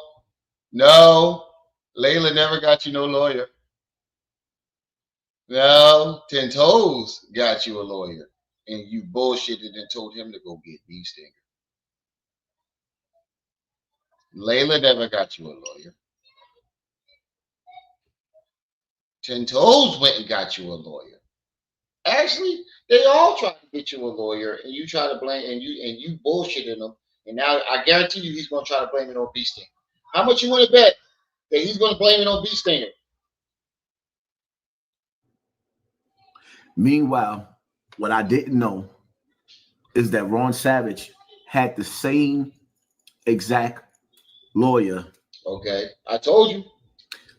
Layla never got you no lawyer. No. 10 Toes got you a lawyer. And you bullshitted and told him to go get Beestinger. Layla never got you a lawyer. 10 Toes went and got you a lawyer. Actually, they all tried to get you a lawyer, and you try to blame and you bullshitted them. And now I guarantee you he's gonna try to blame it on Beestinger. How much you want to bet that he's gonna blame it on Beestinger? Meanwhile, what I didn't know is that Ron Savage had the same exact lawyer. Okay, I told you.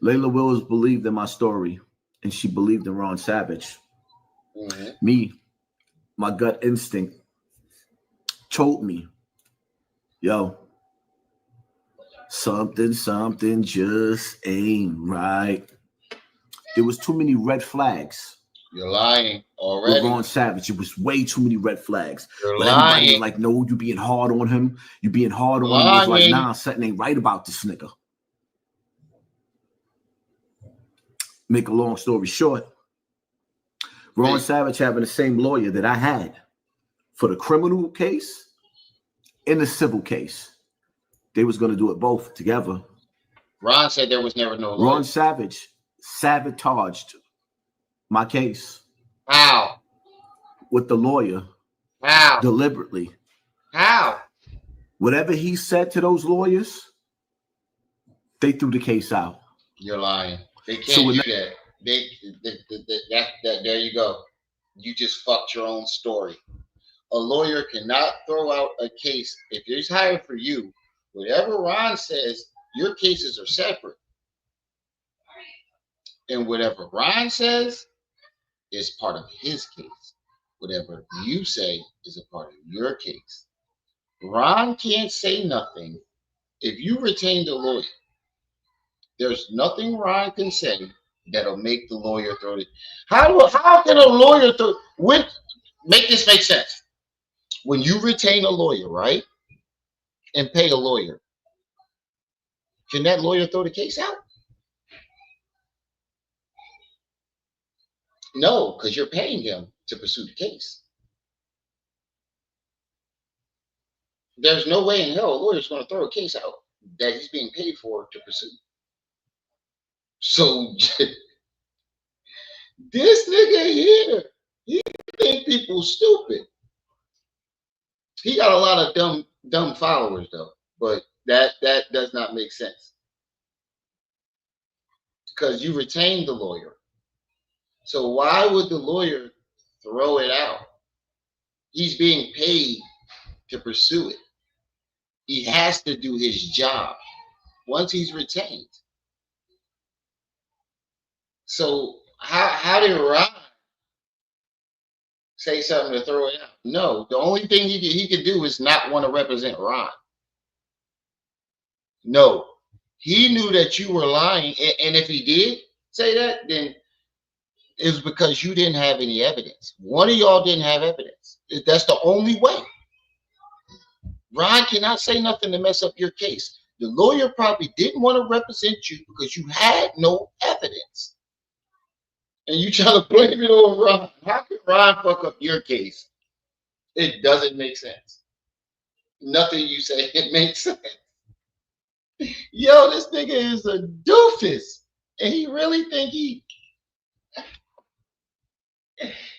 Layla Wills believed in my story, and she believed in Ron Savage. Mm-hmm. Me, my gut instinct told me, yo, something just ain't right. There was too many red flags. You're lying already. With Ron Savage, it was way too many red flags. You're but lying. Everybody was like, no, you being hard on him. You being hard on him. It was like, nah, something ain't right about this nigga. Make a long story short, Ron Savage having the same lawyer that I had for the criminal case and the civil case. They was going to do it both together. Ron said there was never no lawyer. Ron Savage sabotaged my case. How? With the lawyer. How? Deliberately. How? Whatever he said to those lawyers, they threw the case out. You're lying. They can't do that. There you go. You just fucked your own story. A lawyer cannot throw out a case if he's hired for you. Whatever Ron says, your cases are separate. And whatever Ron says is part of his case. Whatever you say is a part of your case. Ron can't say nothing. If you retained a lawyer, there's nothing Ron can say that'll make the lawyer throw it. How can a lawyer make this make sense? When you retain a lawyer, right, and pay a lawyer, can that lawyer throw the case out? No, because you're paying him to pursue the case. There's no way in hell a lawyer's going to throw a case out that he's being paid for to pursue. So this nigga here, he think people stupid. He got a lot of dumb followers though, but that does not make sense because you retained the lawyer. So why would the lawyer throw it out? He's being paid to pursue it. He has to do his job once he's retained. So how did Ron say something to throw it out? No, the only thing he could do is not want to represent Ron. No, he knew that you were lying, and if he did say that, then it was because you didn't have any evidence. One of y'all didn't have evidence. That's the only way. Ron cannot say nothing to mess up your case. The lawyer probably didn't want to represent you because you had no evidence. And you try to blame it on Ron. How can Ron fuck up your case? It doesn't make sense. Nothing you say, it makes sense. Yo, this nigga is a doofus. And he really think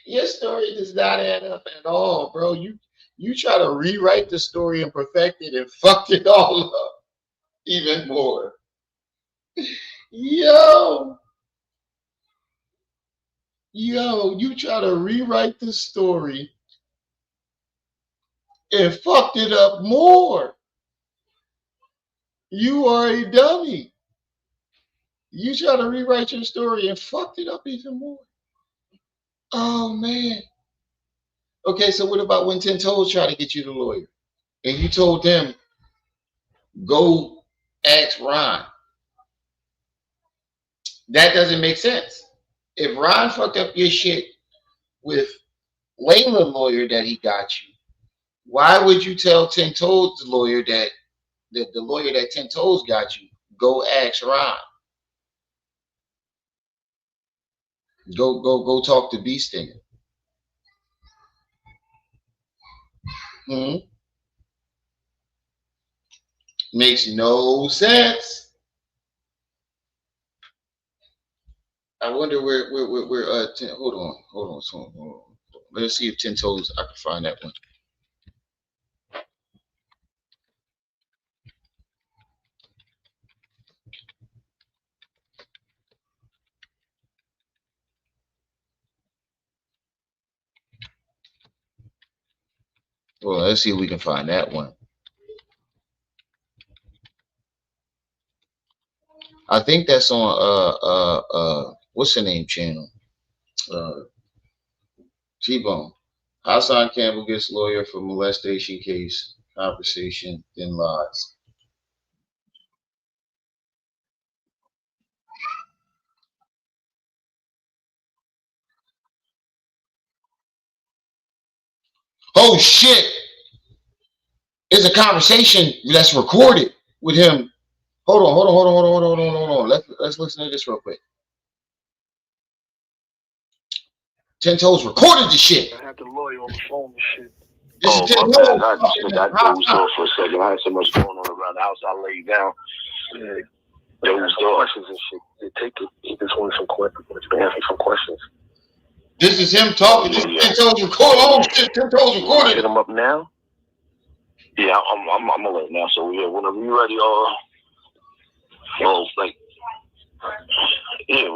your story does not add up at all, bro. You try to rewrite the story and perfect it and fucked it all up even more. Yo, you try to rewrite the story and fucked it up more. You are a dummy. You try to rewrite your story and fucked it up even more. Oh, man. Okay, so what about when 10 Toes tried to get you the lawyer? And you told them, go ask Ron. That doesn't make sense. If Ron fucked up your shit with Layla's lawyer that he got you, why would you tell 10 Toes lawyer that the lawyer that 10 Toes got you, go ask Ron? Go talk to Beestinger. Makes no sense. I wonder where hold on. Let's see if 10 Toes I can find that one. Well, let's see if we can find that one. I think that's on what's the name channel? T-Bone. Hassan Campbell gets lawyer for molestation case, conversation, then lies. Oh shit! It's a conversation that's recorded with him. Hold on. Let's listen to this real quick. 10 Toes recorded the shit. I had the lawyer on the phone and shit. This is 10 my Toes. bad. I dozed off for a second. I had so much going on around the house. I laid down. Dozed off. Questions and shit. Take it. He just wanted some questions. Asking some questions. This is him talking. This is 10 Toes recorded. Oh shit, 10 Toes recorded. Hit him up now. Yeah, I'm alert now. So yeah, whenever you ready, like, yeah,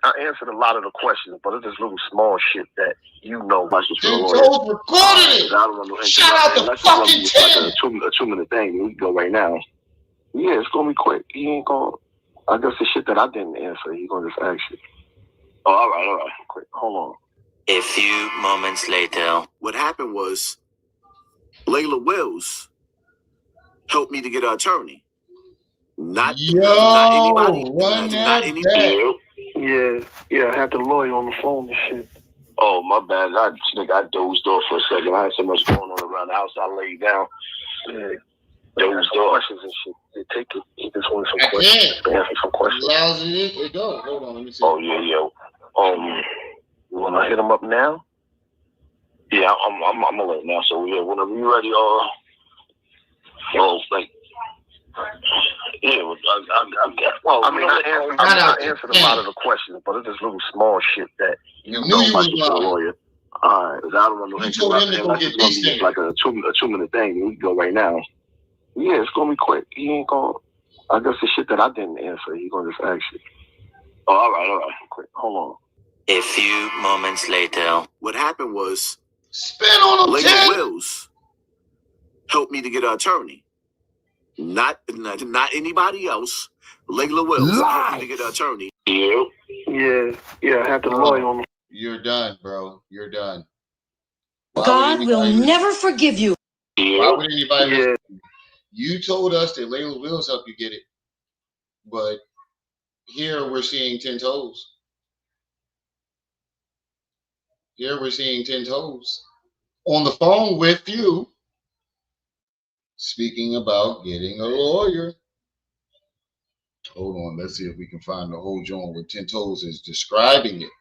I answered a lot of the questions, but it's this little small shit that about your Ten lawyer. Toes recorded it. I don't know. Shout out to fucking Tim. Like a 2 minute thing. We can go right now. Yeah, it's gonna be quick. He ain't gonna. I guess the shit that I didn't answer, he's gonna just ask you. Oh, all right. Quick, hold on. A few moments later. What happened was Layla Wills helped me to get an attorney. Not anybody. Run that back. Yeah, I had the lawyer on the phone and shit. Oh, my bad. I dozed off for a second. I had so much going on around the house. I laid down. Yeah, dozed off. Questions and shit. Take it. He just wanted some questions. Answer some questions. Lousy it go. Hold on, let me see. Oh yeah. You wanna hit him up now? Yeah, I'm alert now. So yeah, whenever you ready, like. Yeah, I answered a lot of the questions, but it's this little small shit that about your lawyer. Alright, I don't want no. You told him to go get Beestinger. Like a 2 minute thing. We can go right now. Yeah, it's gonna be quick. He ain't gonna. I guess the shit that I didn't answer, he's gonna just ask you. Oh, all right. Quick, hold on. A few moments later. What happened was spin on him, Layla Wills helped me to get an attorney. Not anybody else. Layla Wills helped me to get an attorney. Yeah. I had the lawyer on. You're done, bro. You're done. God will never forgive you. Why would anybody? You told us that Layla Wills helped you get it, but here we're seeing 10 Toes. Here we're seeing 10 Toes on the phone with you, speaking about getting a lawyer. Hold on, let's see if we can find the whole joint where 10 Toes is describing it.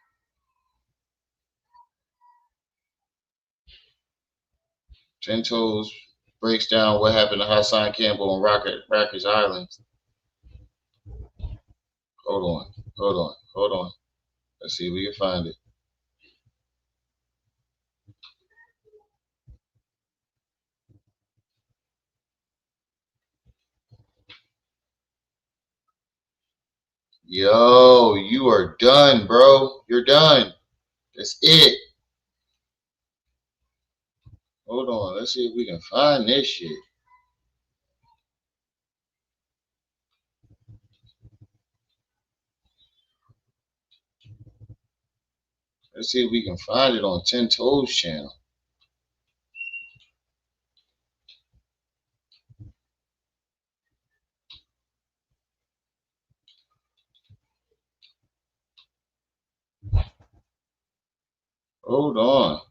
10 Toes breaks down what happened to Hassan Campbell on Rikers Island. Hold on. Let's see if we can find it. Yo, you are done, bro. You're done. That's it. Hold on. Let's see if we can find this shit. Let's see if we can find it on 10 Toes channel. Hold on.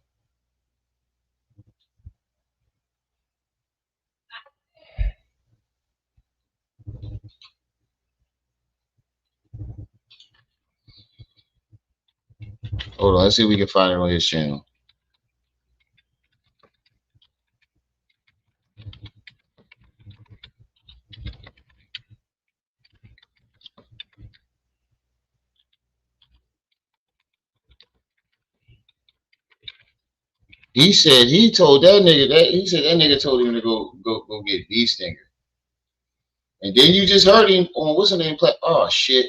Hold on. Let's see if we can find it on his channel. He said he told that nigga that nigga told him to go get Beestinger. And then you just heard him on what's the name play. Oh shit.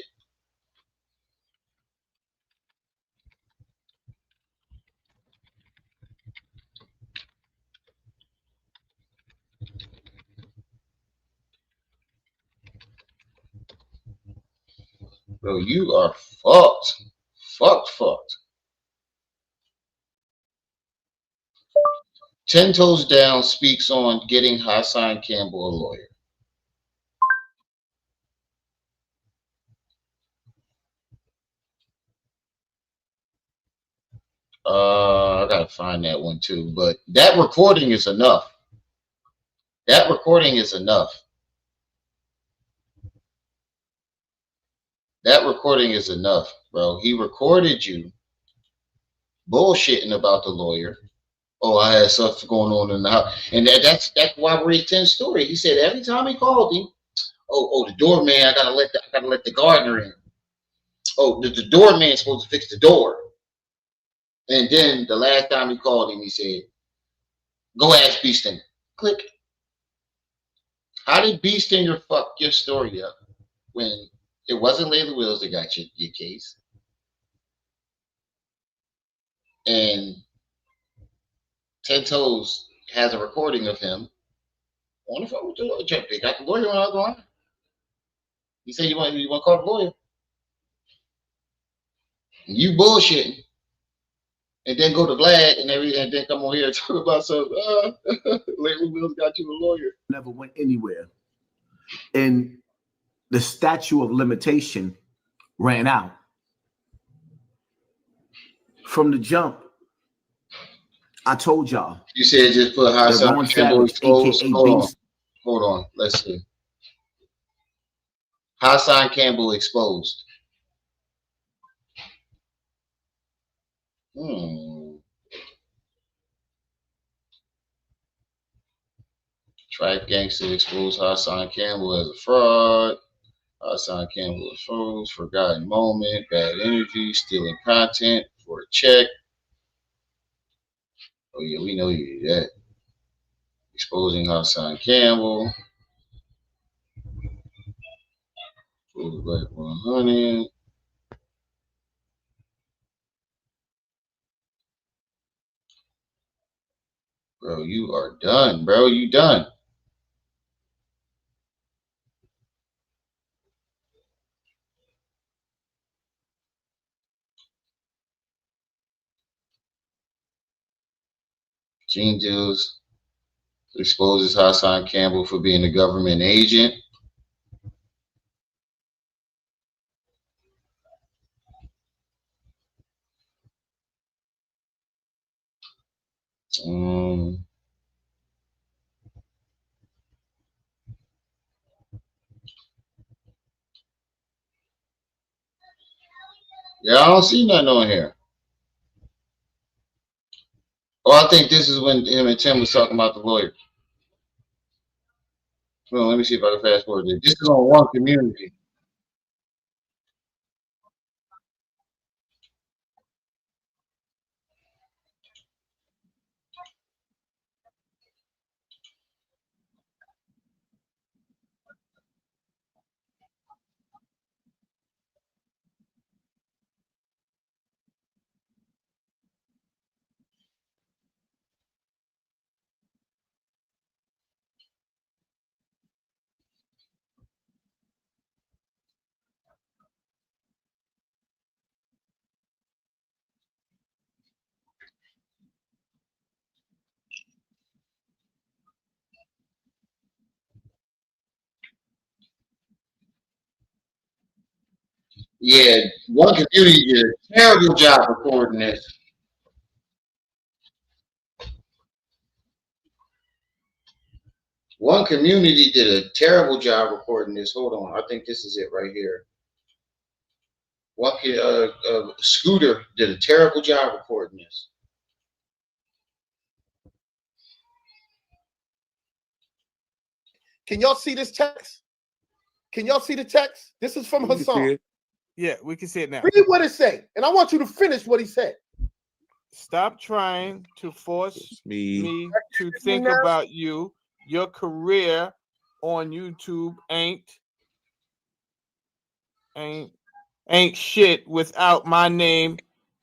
Bro, you are fucked. Fucked. 10 Toes Down speaks on getting Hassan Campbell a lawyer. I gotta find that one too, but that recording is enough. That recording is enough. That recording is enough, bro. He recorded you bullshitting about the lawyer. Oh, I had stuff going on in the house, and that's why we're 10's story. He said every time he called him, oh, the doorman, I gotta let the gardener in. Oh, the doorman's supposed to fix the door. And then the last time he called him, he said, Go ask Beestinger. Click. How did Beestinger fuck your story up when it wasn't Layla Wills that got your case? And 10 Toes has a recording of him on the phone with the lawyer. They got the lawyer on the other line. He said you want to call the lawyer. And you bullshitting. And then go to Vlad and then come on here and talk about some Layla Wills got you a lawyer. Never went anywhere. And the statute of limitation ran out. From the jump, I told y'all. You said just put Hassan Campbell exposed. Hold on. Let's see. Hassan Campbell exposed. Tribe gangster exposed Hassan Campbell as a fraud. Hassan Campbell exposed. Forgotten moment. Bad energy. Stealing content for a check. Oh yeah, we know you did that. Exposing Hassan Campbell. Black 100. Bro, you are done, bro. You done. Gene Deals exposes Hassan Campbell for being a government agent. Yeah, I don't see nothing on here. Oh, I think this is when him and Tim was talking about the lawyer. Well, let me see if I can fast forward this. This is on One Community. Yeah, One Community did a terrible job recording this. One Community did a terrible job recording this. Hold on, I think this is it right here. One Scooter did a terrible job recording this. Can y'all see this text? Can y'all see the text? This is from Hassan. Yeah, we can see it now. Read what it said, and I want you to finish what he said. Stop trying to force me to think about you. Your career on YouTube ain't shit without my name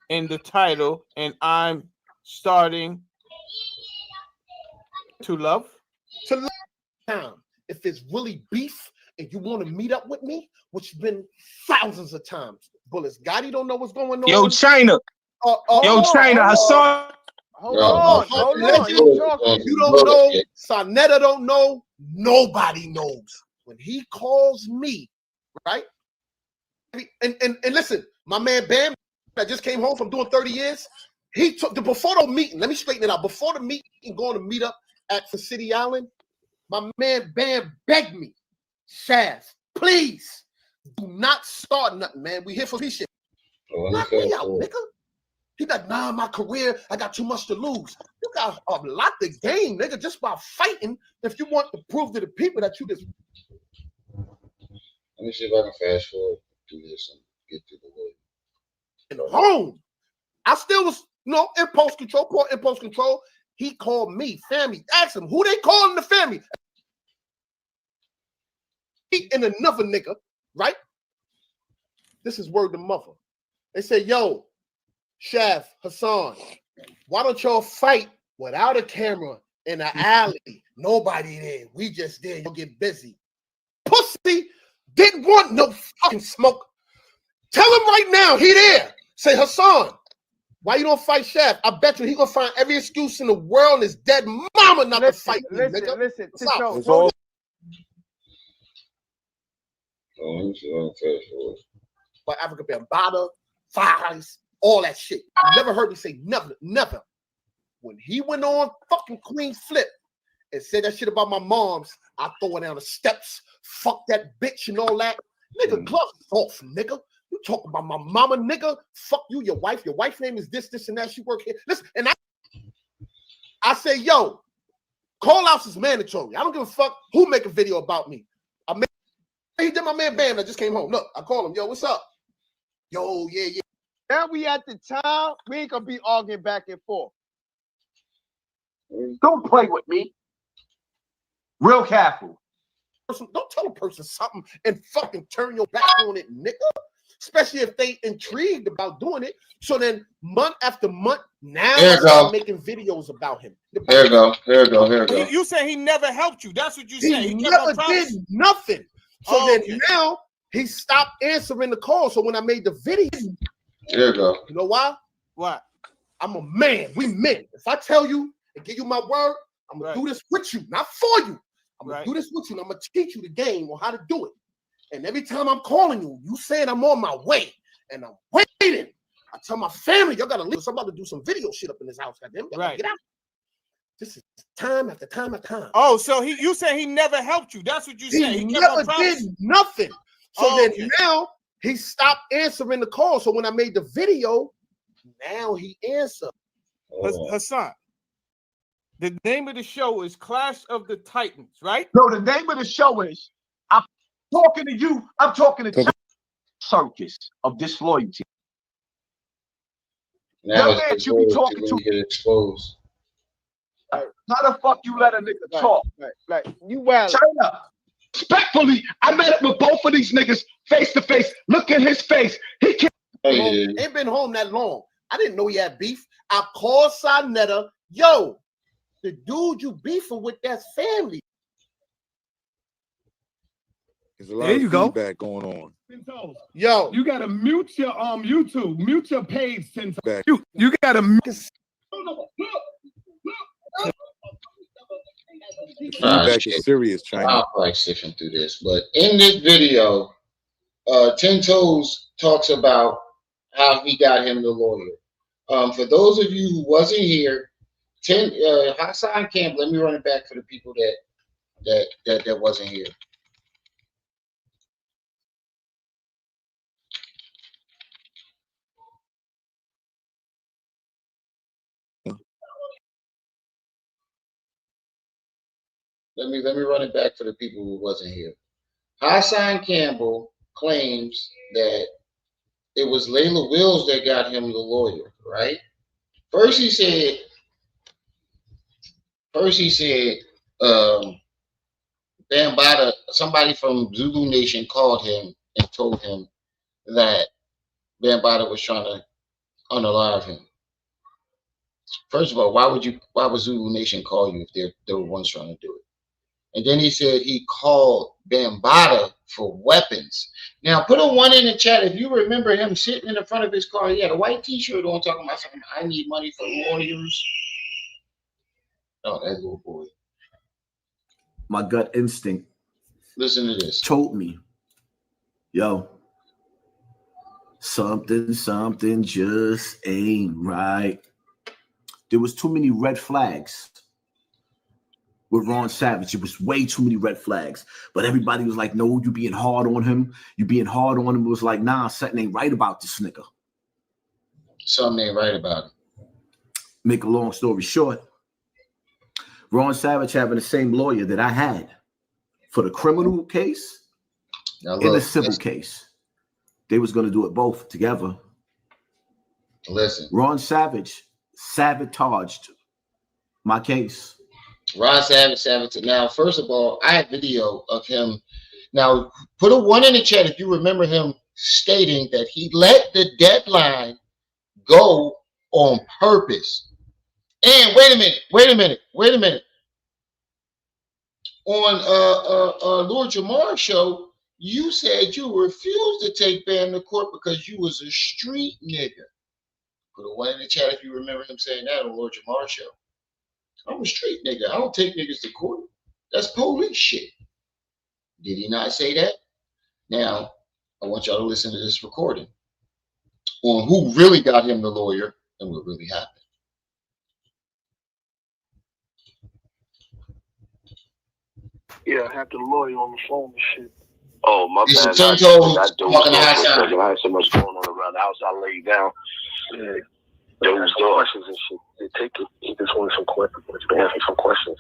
in the title, and I'm starting to love. If it's really beef and you want to meet up with me, which has been thousands of times, Bullets Gotti don't know what's going on. Yo, China. China, Hassan. Hold on. You don't know. Sonetta don't know. Nobody knows. When he calls me, right? And listen, my man Bam, that just came home from doing 30 years, he took the before the meeting. Let me straighten it out. Before the meeting, going to meet up at the City Island, my man Bam begged me, Shaz, please do not start nothing, man. We here for this shit. Knock me out, nigga. He like, nah, my career, I got too much to lose. You got a lot to gain, nigga, just by fighting if you want to prove to the people that you just. Let me see if I can fast forward through this and get through the way. In the home. I still was, in post control. He called me, family. Ask him who they calling the family. He and another nigga, right? This is word to mother. They say, yo, Chef, Hassan, why don't y'all fight without a camera in an alley? Nobody there. We just there. You'll get busy. Pussy didn't want no fucking smoke. Tell him right now, he there. Say, Hassan, why you don't fight Chef? I bet you he gonna find every excuse in the world and his dead mama not to fight me, nigga. Listen, What's Tito, up? But Africa Bambaataa, Fies, all that shit. You never heard me say never, never. When he went on fucking Queen Flip and said that shit about my moms, I throw her down the steps, fuck that bitch and all that. Nigga, gloves off, nigga. You talking about my mama, nigga? Fuck you, your wife. Your wife's name is this, and that. She work here. Listen, and I say, yo, call outs is mandatory. I don't give a fuck who make a video about me. He did my man Bam that just came home. Look, I call him. Yo, what's up? Yo, yeah. now we at the time, we ain't gonna be arguing back and forth. Don't play with me. Real careful. Don't tell a person something and fucking turn your back on it, nigga. Especially if they intrigued about doing it. So then month after month, now I'm making videos about him. Here we go. You say he never helped you. That's what you say. He never did nothing. So then now he stopped answering the call. So when I made the video, here we go. You know why? What? I'm a man. We men. If I tell you and give you my word, I'm gonna do this with you, not for you. I'm gonna do this with you, and I'm gonna teach you the game on how to do it. And every time I'm calling you, you saying I'm on my way, and I'm waiting. I tell my family, y'all gotta leave. So I'm about to do some video shit up in this house. Goddamn, y'all gotta get out. This is time after time after time. Oh, so you say he never helped you? That's what you say. He never did nothing. So then now he stopped answering the call. So when I made the video, now he answered. Hassan, the name of the show is Clash of the Titans, right? No, the name of the show is I'm talking to you. I'm talking to circus of disloyalty. Now man, you be talking to get exposed. How the fuck you let a nigga talk? Like you wild. China, respectfully, I met up with both of these niggas face to face. Look at his face. He can't. Ain't been home that long. I didn't know he had beef. I called Sonetta. Yo, the dude you beefing with, that's family. There's a lot of feedback going on. Yo, you gotta mute your YouTube, mute your page. Back. You gotta mute. Feedback is serious, China. I'll probably sift through this, but in this video, 10 Toes talks about how he got him the lawyer. For those of you who wasn't here, Hassan Campbell. Let me run it back for the people that wasn't here. Let me run it back for the people who wasn't here. Hassan Campbell claims that it was Layla Wills that got him the lawyer, right? First he said, Bambaataa, somebody from Zulu Nation called him and told him that Bambaataa was trying to unalive him. First of all, why would Zulu Nation call you if they were ones trying to do it? And then he said he called Bambaataa for weapons. Now, put a 1 in the chat if you remember him sitting in the front of his car. He had a white t-shirt on talking about something. I need money for lawyers. Oh, that little boy. My gut instinct. Listen to this. Told me, yo, something just ain't right. There was too many red flags with Ron Savage. It was way too many red flags. But everybody was like, no, you being hard on him. You being hard on him. It was like, nah, something ain't right about this nigga. Something ain't right about him. Make a long story short, Ron Savage having the same lawyer that I had for the criminal case and the civil case. They was going to do it both together. Listen. Ron Savage sabotaged my case. Ron Savage. Now, first of all, I have video of him. Now, put a 1 in the chat if you remember him stating that he let the deadline go on purpose. And wait a minute. On Lord Jamar's show, you said you refused to take Bam to court because you was a street nigga. Put a 1 in the chat if you remember him saying that on Lord Jamar's show. I'm a street nigga. I don't take niggas to court. That's police shit. Did he not say that? Now, I want y'all to listen to this recording on who really got him the lawyer and what really happened. Yeah, I have the lawyer on the phone and shit. Oh, my It's bad. 10 I toes dozed talking to off for a Hassan. second. I had so much going on around the house. I laid down. Dozed off. Questions and shit. Take it. He just wanted some questions. Ask me some questions.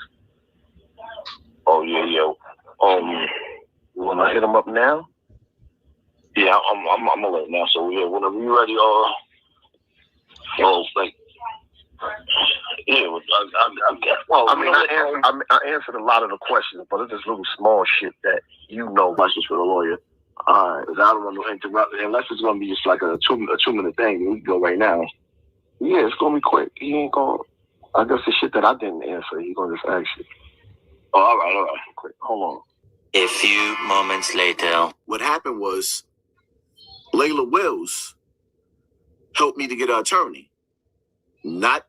Oh yeah. You wanna hit him up now? Yeah, I'm alert now. So yeah, whenever you ready, like. Yeah, I answered a lot of the questions, but it's just little small shit that questions for the lawyer. Alright, because I don't want to interrupt it unless it's gonna be just like a 2-minute thing. We can go right now. Yeah, it's gonna be quick. He ain't gonna. I guess the shit that I didn't answer, he's gonna just ask you. Oh, all right. Quick, hold on. A few moments later. What happened was Layla Wills helped me to get an attorney. Not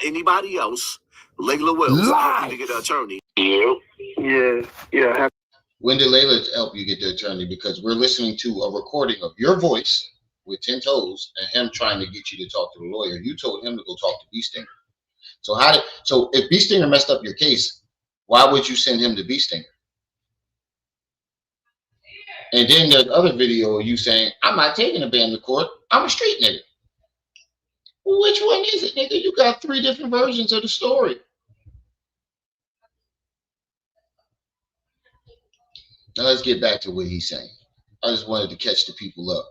anybody else. Layla Wills helped me to get an attorney. Yeah. When did Layla help you get the attorney? Because we're listening to a recording of your voice with 10 toes and him trying to get you to talk to the lawyer. You told him to go talk to Beestinger. So if Beestinger messed up your case, why would you send him to Beestinger? And then there's other video of you saying, I'm not taking a Bam to court. I'm a street nigga. Which one is it, nigga? You got 3 different versions of the story. Now let's get back to what he's saying. I just wanted to catch the people up.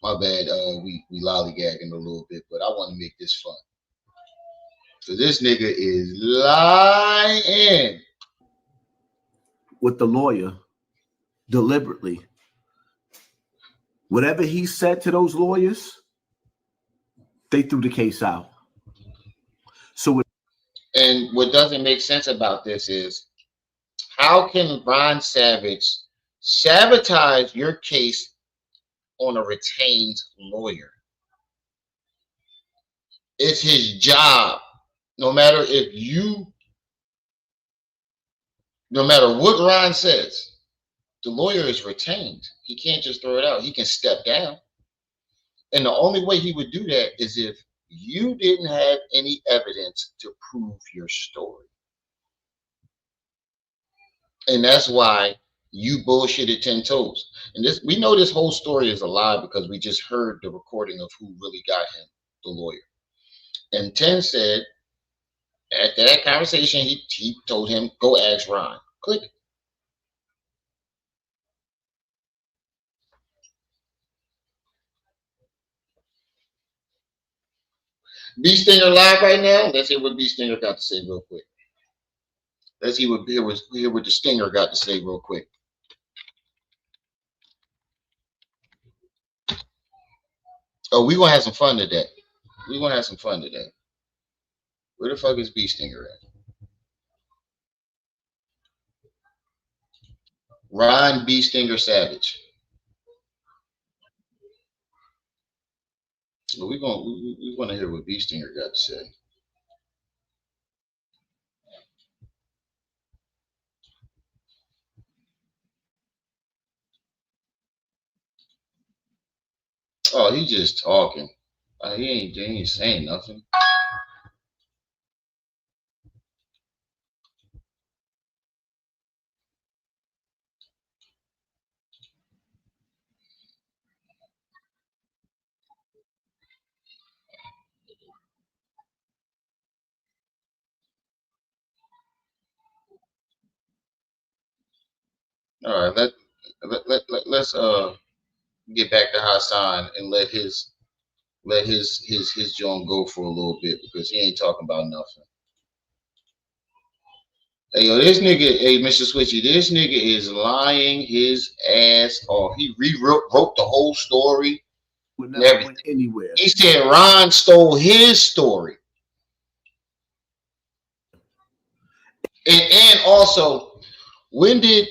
My bad, we lollygagging a little bit, but I want to make this fun. So this nigga is lying. With the lawyer, deliberately. Whatever he said to those lawyers, they threw the case out. And what doesn't make sense about this is, how can Ron Savage sabotage your case on a retained lawyer? It's his job. No matter what Ron says, the lawyer is retained. He can't just throw it out. He can step down. And the only way he would do that is if you didn't have any evidence to prove your story. And that's why you bullshitted 10 toes. And we know this whole story is a lie because we just heard the recording of who really got him, the lawyer. And 10 said at that conversation, he told him, go ask Ron. Click. Beestinger live right now. Let's hear what Beestinger got to say real quick. Let's hear what the Stinger got to say real quick. Oh, we're going to have some fun today. Where the fuck is Beestinger at? Ron Beestinger Savage. But we want to hear what Beestinger got to say. Oh, he just talking. He ain't saying nothing. All right, let's get back to Hassan and let his John go for a little bit because he ain't talking about nothing. Hey, yo, this nigga, hey, Mr. Switchy, this nigga is lying his ass off. He wrote the whole story. Would never went anywhere. He said Ron stole his story. And also, when did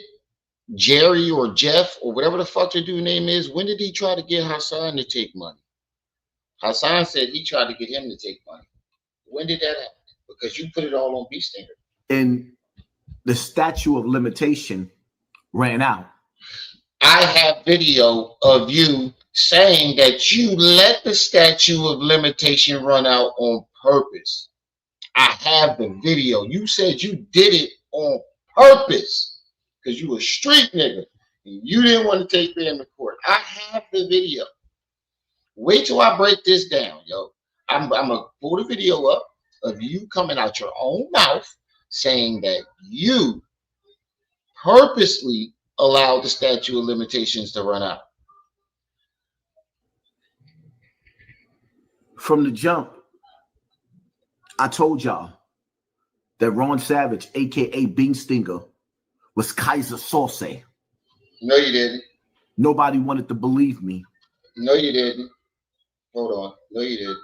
Jerry or Jeff or whatever the fuck the dude name is, when did he try to get Hassan to take money? Hassan said he tried to get him to take money. When did that happen? Because you put it all on Beestinger. And the statute of limitation ran out. I have video of you saying that you let the statute of limitation run out on purpose. I have the video. You said you did it on purpose because you a street nigga and you didn't want to take them to court. I have the video. Wait till I break this down, yo. I'm gonna pull the video up of you coming out your own mouth saying that you purposely allowed the statute of limitations to run out. From the jump, I told y'all that Ron Savage, aka Beestinger, was Kaiser Sauce. No, you didn't. Nobody wanted to believe me. No, you didn't. Hold on. No, you didn't.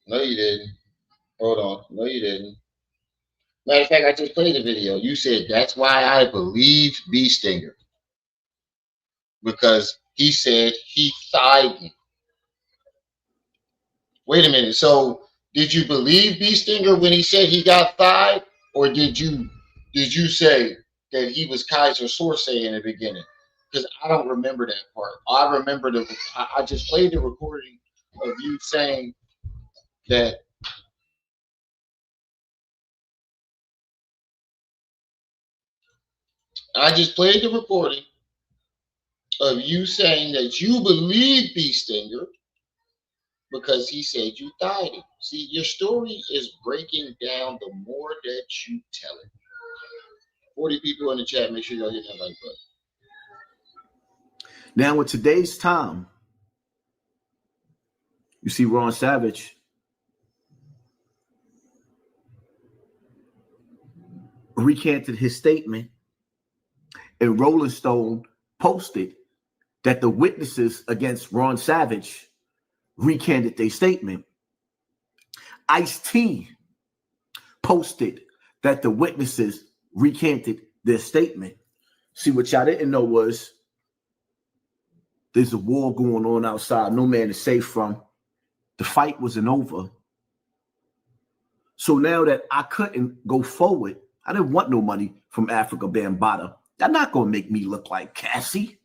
No, you didn't. Hold on. No, you didn't. Matter of fact, I just played the video. You said that's why I believe Beestinger. Because he said he thied me. Wait a minute. So did you believe Beestinger when he said he got thied? Or did you say that he was Kaiser Source in the beginning? Because I don't remember that part. I remember I just played the recording of you saying that I just played the recording of you saying that you believe Beestinger because he said you thied him. See, your story is breaking down the more that you tell it. 40 people in the chat, make sure y'all hit that like button. Now, in today's time, you see Ron Savage recanted his statement, and Rolling Stone posted that the witnesses against Ron Savage recanted their statement. Ice-T posted that the witnesses recanted their statement. See, what y'all didn't know was there's a war going on outside. No man is safe from. The fight wasn't over. So now that I couldn't go forward, I didn't want no money from Africa Bambaataa. They're not going to make me look like Cassie.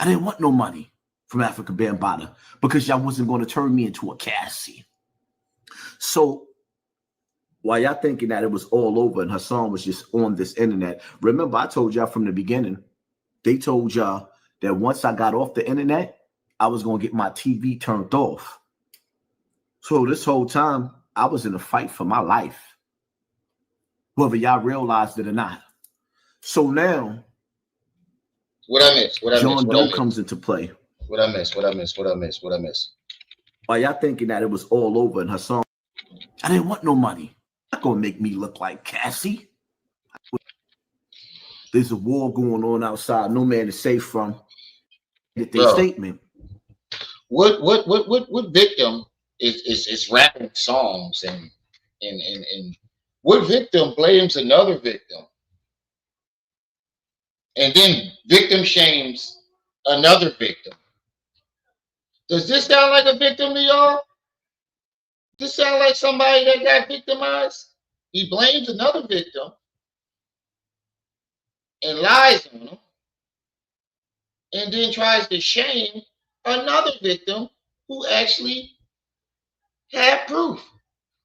I didn't want no money from Africa Bambaataa because y'all wasn't going to turn me into a Cassie. So while y'all thinking that it was all over and Hassan was just on this internet, remember I told y'all from the beginning, they told y'all that once I got off the internet, I was going to get my TV turned off. So this whole time, I was in a fight for my life, whether y'all realized it or not. So now, what I missed? John Doe comes into play. What I missed? While y'all thinking that it was all over and Hassan, I didn't want no money. Not going to make me look like Cassie. There's a war going on outside. No man is safe from. Their statement. What victim is rapping songs and what victim blames another victim and then victim shames another victim? Does this sound like a victim to y'all? Does this sound like somebody that got victimized? He blames another victim and lies on them and then tries to shame another victim who actually had proof.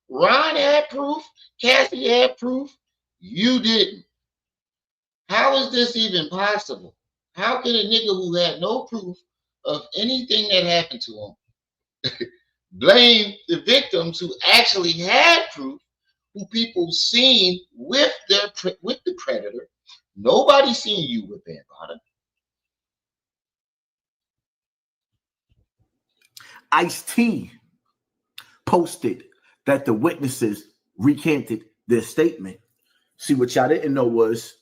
Ron had proof. Cassie had proof. You didn't. How is this even possible? How can a nigga who had no proof of anything that happened to him blame the victims who actually had proof, who people seen with the predator? Nobody seen you with Bambaataa. Ice-T posted that the witnesses recanted their statement. See, what y'all didn't know was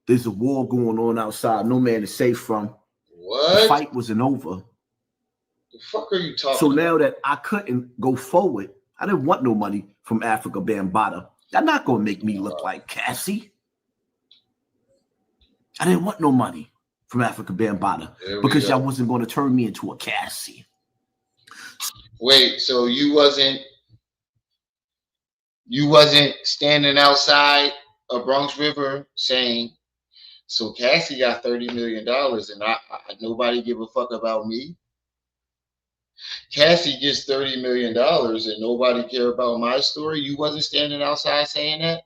there's a war going on outside. No man is safe from. What? The fight wasn't over. The fuck are you talking So about? now that I couldn't go forward, I didn't want no money from Africa Bambaataa. Y'all not going to make me look like Cassie. I didn't want no money from Africa Bambaataa because y'all wasn't going to turn me into a Cassie. Wait, so you wasn't standing outside a Bronx River saying, so Cassie got $30 million and I nobody give a fuck about me? Cassie gets $30 million and nobody care about my story? You wasn't standing outside saying that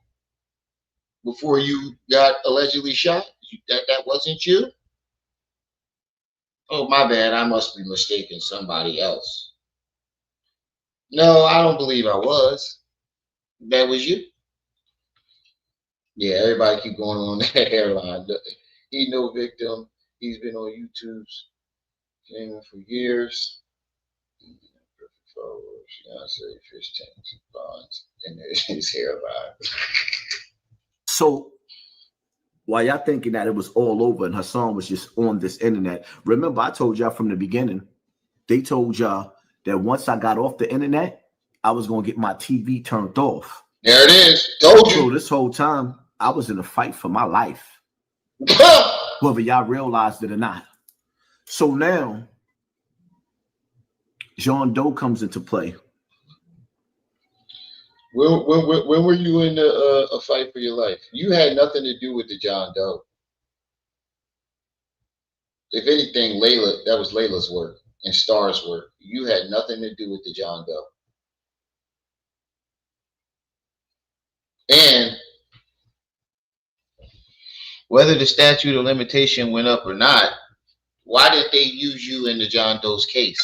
before you got allegedly shot? That wasn't you? Oh, my bad. I must be mistaken somebody else. No, I don't believe I was. That was you. Yeah, everybody keep going on that hairline. He no victim. He's been on YouTube's channel for years. Fiance, fish tanks, bonds, and his hairline. So while y'all thinking that it was all over and Hassan was just on this internet, remember I told y'all from the beginning, they told y'all that once I got off the internet, I was going to get my TV turned off. There it is. Told you. So this whole time, I was in a fight for my life. Whether y'all realized it or not. So now, John Doe comes into play. When were you in a fight for your life? You had nothing to do with the John Doe. If anything, that was Layla's work and Star's work. You had nothing to do with the John Doe. And whether the statute of limitation went up or not, why did they use you in the John Doe's case?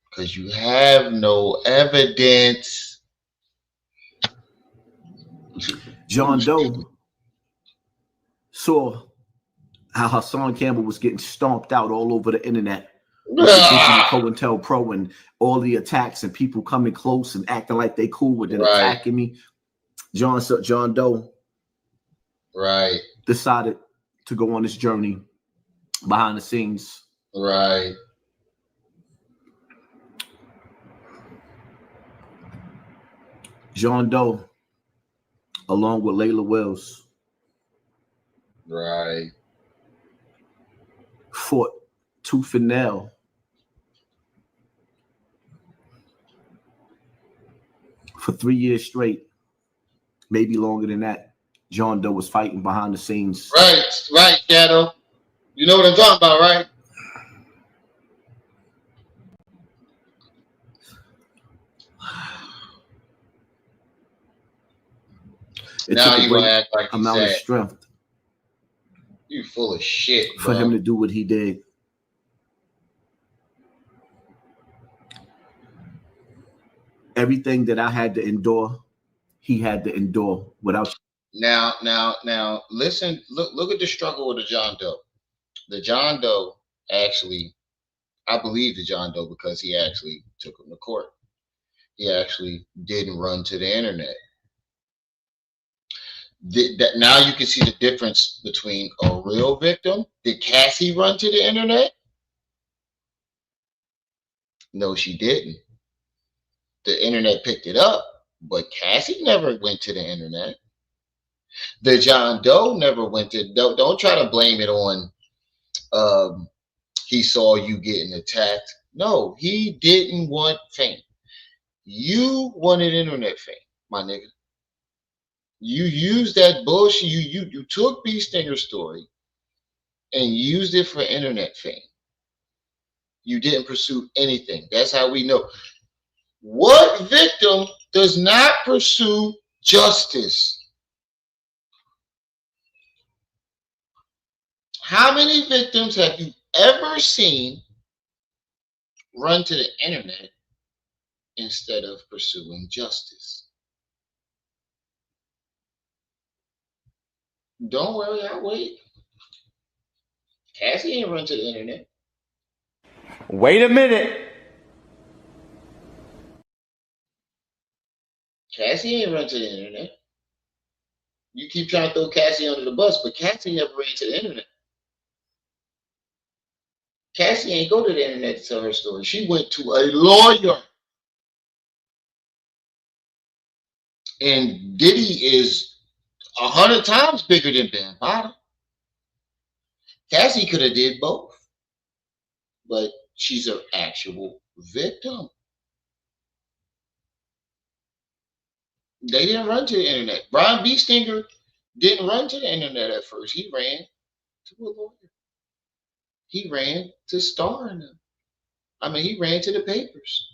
Because you have no evidence. John Doe saw how Hassan Campbell was getting stomped out all over the internet with the COINTELPRO and all the attacks and people coming close and acting like they cool with it, attacking me. John Doe decided to go on this journey behind the scenes. Right. John Doe, along with Layla Wells, fought tooth and nail for 3 years straight, maybe longer than that. John Doe was fighting behind the scenes. Right, Shadow. You know what I'm talking about, right? Now you gonna act like amount of strength. You full of shit, for him to do what he did. Everything that I had to endure, he had to endure without. Now, listen, look at the struggle with the John Doe. The John Doe actually, I believe the John Doe because he actually took him to court. He actually didn't run to the internet. Now you can see the difference between a real victim. Did Cassie run to the internet? No, she didn't. The internet picked it up, but Cassie never went to the internet. The John Doe never went to. Don't try to blame it on. He saw you getting attacked. No, he didn't want fame. You wanted internet fame, my nigga. You used that bullshit. You took Beestinger's story and used it for internet fame. You didn't pursue anything. That's how we know. What victim does not pursue justice? How many victims have you ever seen run to the internet instead of pursuing justice? Don't worry, I'll wait. Cassie ain't run to the internet. Wait a minute. Cassie ain't run to the internet. You keep trying to throw Cassie under the bus, but Cassie never ran to the internet. Cassie ain't go to the internet to tell her story. She went to a lawyer. And Diddy is 100 times bigger than Bambaataa. Cassie could have did both, but she's an actual victim. They didn't run to the internet. Brian Beestinger didn't run to the internet at first. He ran to a lawyer. He ran to Star in them. I mean, he ran to the papers.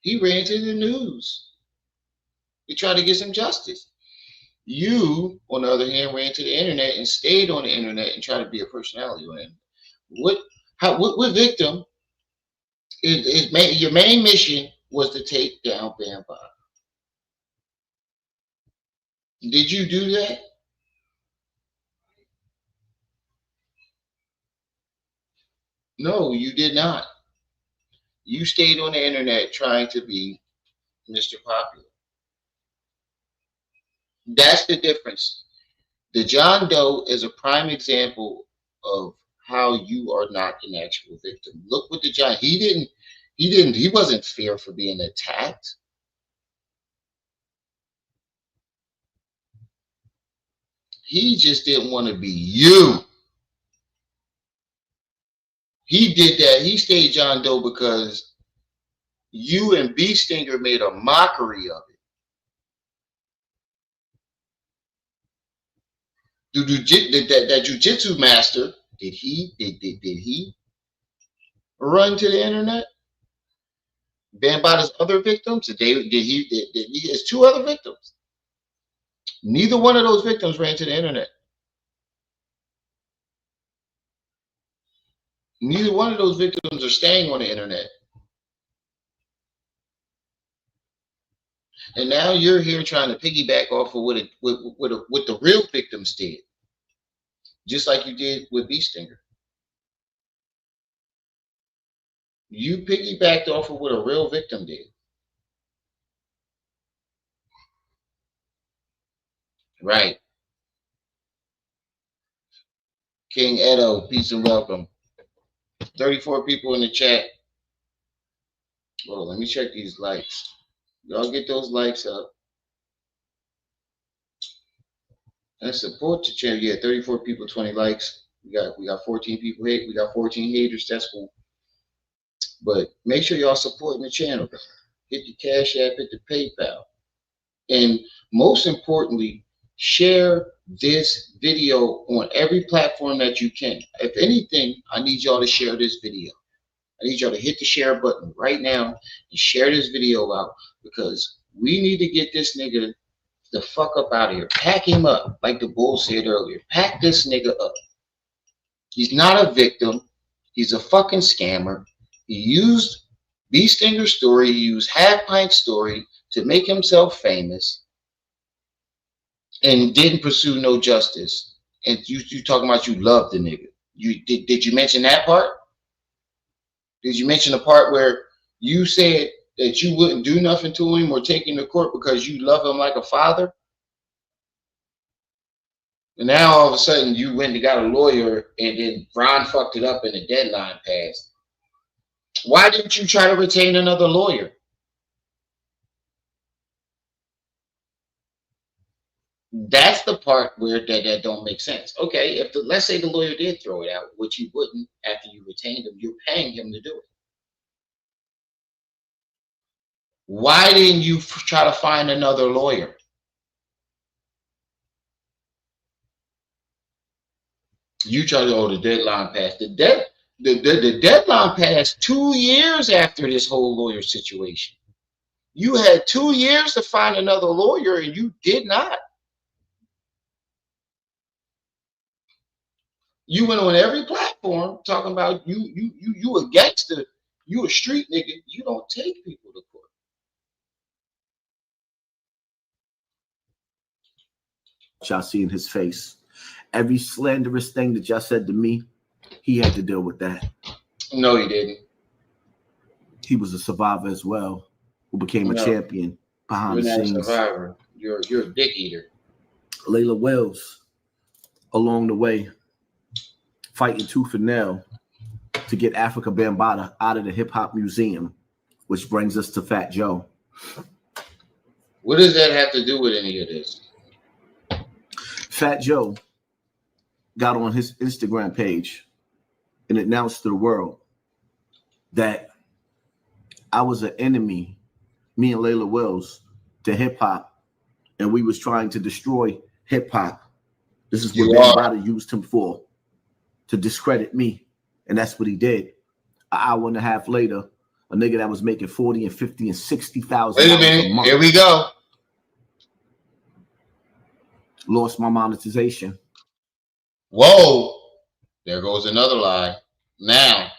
He ran to the news. He tried to get some justice. You, on the other hand, ran to the internet and stayed on the internet and tried to be a personality on it. What victim your main mission was to take down Bambaataa? Did you do that? No, you did not. You stayed on the internet trying to be Mr. Popular. That's the difference. The John Doe is a prime example of how you are not an actual victim. Look what the John, he wasn't feared for being attacked. He just didn't want to be you. He did that. He stayed John Doe because you and Beestinger made a mockery of it. That jujitsu master, did he run to the internet? Bambaataa's other victims, he has 2 other victims. Neither one of those victims ran to the internet. Neither one of those victims are staying on the internet. And now you're here trying to piggyback off of what the real victims did. Just like you did with Beestinger. You piggybacked off of what a real victim did. Right. King Edo, peace and welcome. 34 people in the chat. Well, let me check these likes. Y'all get those likes up. And support the channel. Yeah, 34 people, 20 likes. We got 14 people hate. We got 14 haters. That's cool. But make sure y'all supporting the channel. Hit the Cash App, hit the PayPal. And most importantly, share this video on every platform that you can. If anything, I need y'all to share this video. I need y'all to hit the share button right now and share this video out, because we need to get this nigga the fuck up out of here. Pack him up, like the bull said earlier. Pack this nigga up. He's not a victim. He's a fucking scammer. He used Beestinger's story, he used Half Pint's story to make himself famous and didn't pursue no justice. And you talking about you love the nigga. Did you mention that part? Did you mention the part where you said that you wouldn't do nothing to him or take him to court because you love him like a father? And now all of a sudden you went and got a lawyer, and then Ron fucked it up and the deadline passed. Why didn't you try to retain another lawyer? That's the part where that don't make sense. Okay, if let's say the lawyer did throw it out, which he wouldn't after you retained him, you're paying him to do it. Why didn't you try to find another lawyer? You try to, the deadline passed. The deadline passed 2 years after this whole lawyer situation. You had 2 years to find another lawyer, and you did not. You went on every platform talking about you a gangster, you a street nigga. You don't take people to court. Y'all seen his face. Every slanderous thing that y'all said to me, he had to deal with that. No, he didn't. He was a survivor as well. who became a champion behind the You're not a scenes. survivor. You're a dick eater. Layla Wells, along the way, fighting tooth and nail to get Africa Bambaataa out of the hip hop museum, which brings us to Fat Joe. What does that have to do with any of this? Fat Joe got on his Instagram page and announced to the world that I was an enemy, me and Layla Wells, to hip hop, and we was trying to destroy hip hop. This is what Bambaataa used him for, to discredit me, and that's what he did. An hour and a half later, a nigga that was making 40 and 50 and 60,000. Wait a minute, here we go. Lost my monetization. Whoa, there goes another lie. Now,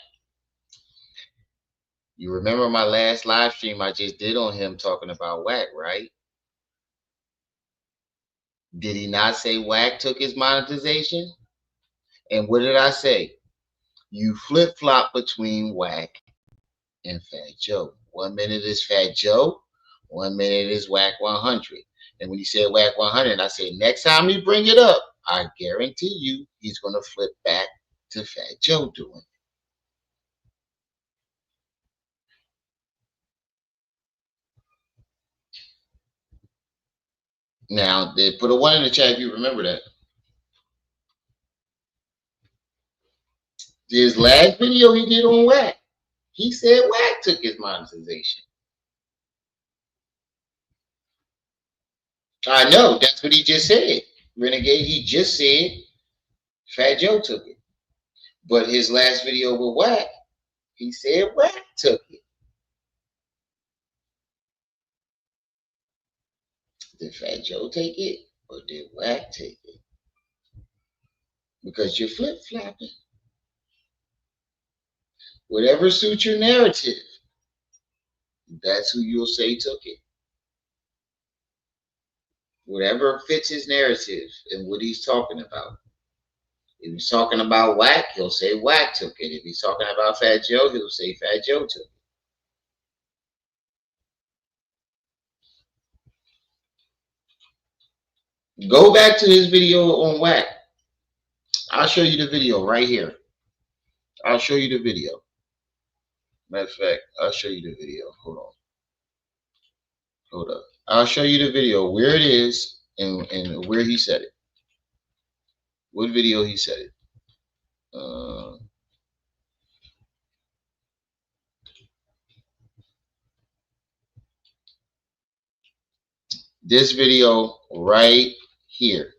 you remember my last live stream I just did on him talking about Wack, right? Did he not say Wack took his monetization? And what did I say? You flip-flop between Wack and Fat Joe. 1 minute is Fat Joe, 1 minute is Wack 100. And when he said Wack 100, I said, next time you bring it up, I guarantee you he's going to flip back to Fat Joe doing it. Now, they put a 1 in the chat if you remember that. His last video he did on Wack, he said Wack took his monetization. I know, that's what he just said. Renegade, he just said Fat Joe took it. But his last video with Wack, he said Wack took it. Did Fat Joe take it or did Wack take it? Because you're flip-flopping. Whatever suits your narrative, that's who you'll say took it. Whatever fits his narrative and what he's talking about. If he's talking about Wack, he'll say Wack took it. If he's talking about Fat Joe, he'll say Fat Joe took it. Go back to his video on Wack. I'll show you the video right here. I'll show you the video. Matter of fact, I'll show you the video. Hold on. Hold up. I'll show you the video where it is and where he said it. What video he said it. This video right here.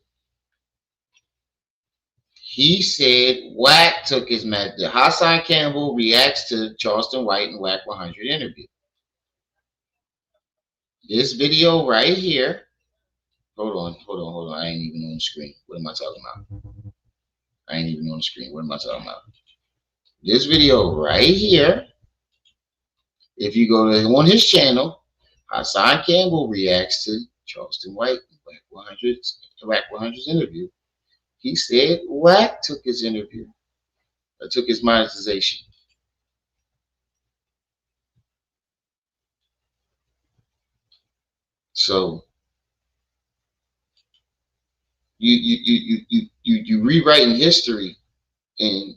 He said Wack took his match. Hassan Campbell reacts to Charleston White and Wack 100 interview. This video right here. Hold on. I ain't even on the screen. What am I talking about? I ain't even on the screen. What am I talking about? This video right here. If you go to on his channel, Hassan Campbell reacts to Charleston White and Wack 100's interview. He said Wack took his interview. Took his monetization. So you rewriting history, and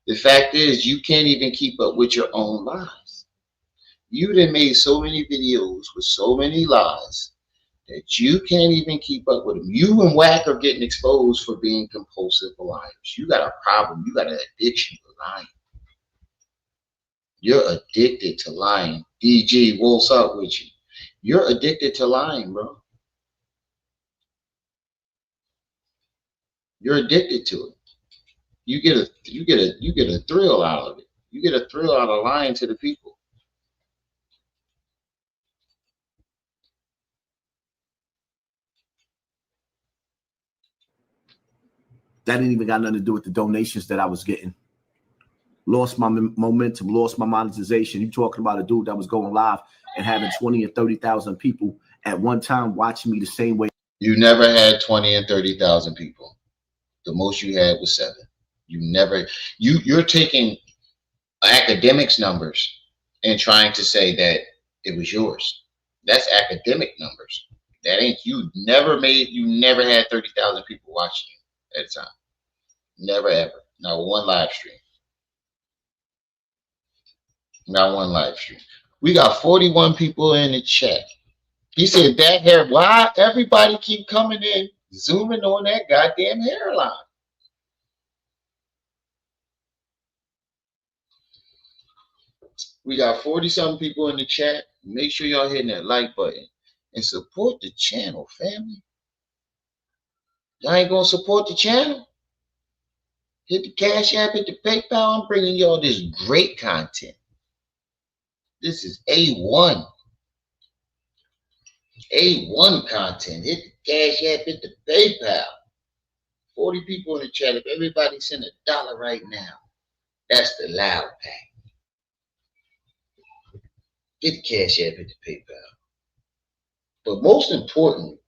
the fact is you can't even keep up with your own lies. You done made so many videos with so many lies that you can't even keep up with them. You and Wack are getting exposed for being compulsive liars. You got a problem. You got an addiction to lying. You're addicted to lying. DG, what's up with you? You're addicted to lying, bro. You're addicted to it. You get a thrill out of it. You get a thrill out of lying to the people. That didn't even got nothing to do with the donations that I was getting. Lost my momentum, lost my monetization. You talking about a dude that was going live and having 20 and 30,000 people at one time watching me the same way. You never had 20 and 30,000 people. The most you had was 7. You're taking academics numbers and trying to say that It was yours. That's academic numbers. That ain't you. You never had 30,000 people watching you at a time. Never ever. Not one live stream. Not one live stream. We got 41 people in the chat. He said that hair. Why everybody keep coming in, zooming on that goddamn hairline? We got 40-something people in the chat. Make sure y'all hitting that like button and support the channel, family. Y'all ain't gonna support the channel? Hit the Cash App, hit the PayPal. I'm bringing y'all this great content. This is A1. A1 content. Hit the Cash App, hit the PayPal. 40 people in the chat. If everybody send $1 right now, that's the loud pack. Get the Cash App, hit the PayPal. But most importantly,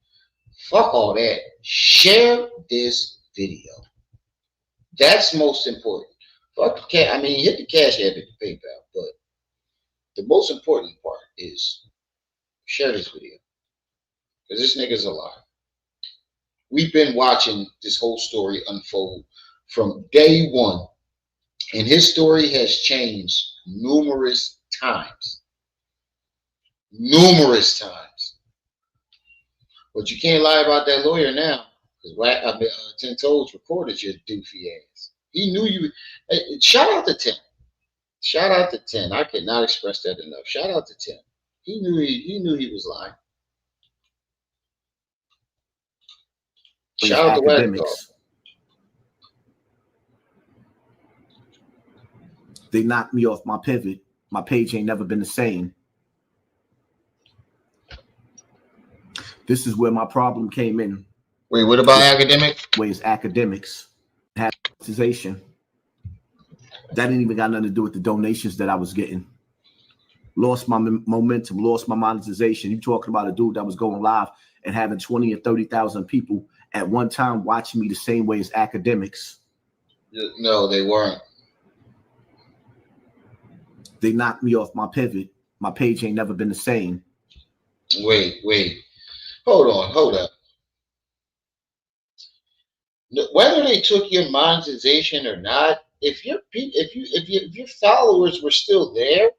fuck all that. Share this video. That's most important. Fuck the cash. I mean, hit the Cash App, hit the PayPal. But the most important part is share this video. Because this nigga's alive. We've been watching this whole story unfold from day one. And his story has changed numerous times. Numerous times. But you can't lie about that lawyer now. Because 10 Toes recorded your doofy ass. He knew you. Shout out to 10. Shout out to 10. I cannot express that enough. Shout out to 10. He knew he was lying. Shout out to academics. They knocked me off my pivot. My page ain't never been the same. This is where my problem came in. Wait, what about academics? Where's academics? Monetization. That didn't even got nothing to do with the donations that I was getting. Lost my momentum, lost my monetization. You talking about a dude that was going live and having 20 and 30,000 people at one time watching me the same way as academics. No, they weren't. They knocked me off my pivot. My page ain't never been the same. Wait. Hold up. Whether they took your monetization or not, if your followers were still there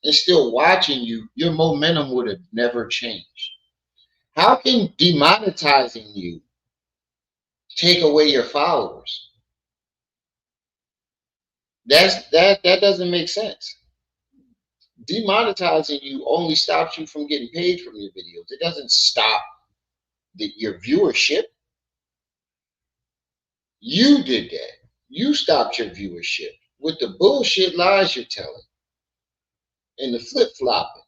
and still watching you, your momentum would have never changed. How can demonetizing you take away your followers? That doesn't make sense. Demonetizing you only stops you from getting paid from your videos. It doesn't stop your viewership. You did that. You stopped your viewership with the bullshit lies you're telling and the flip-flopping.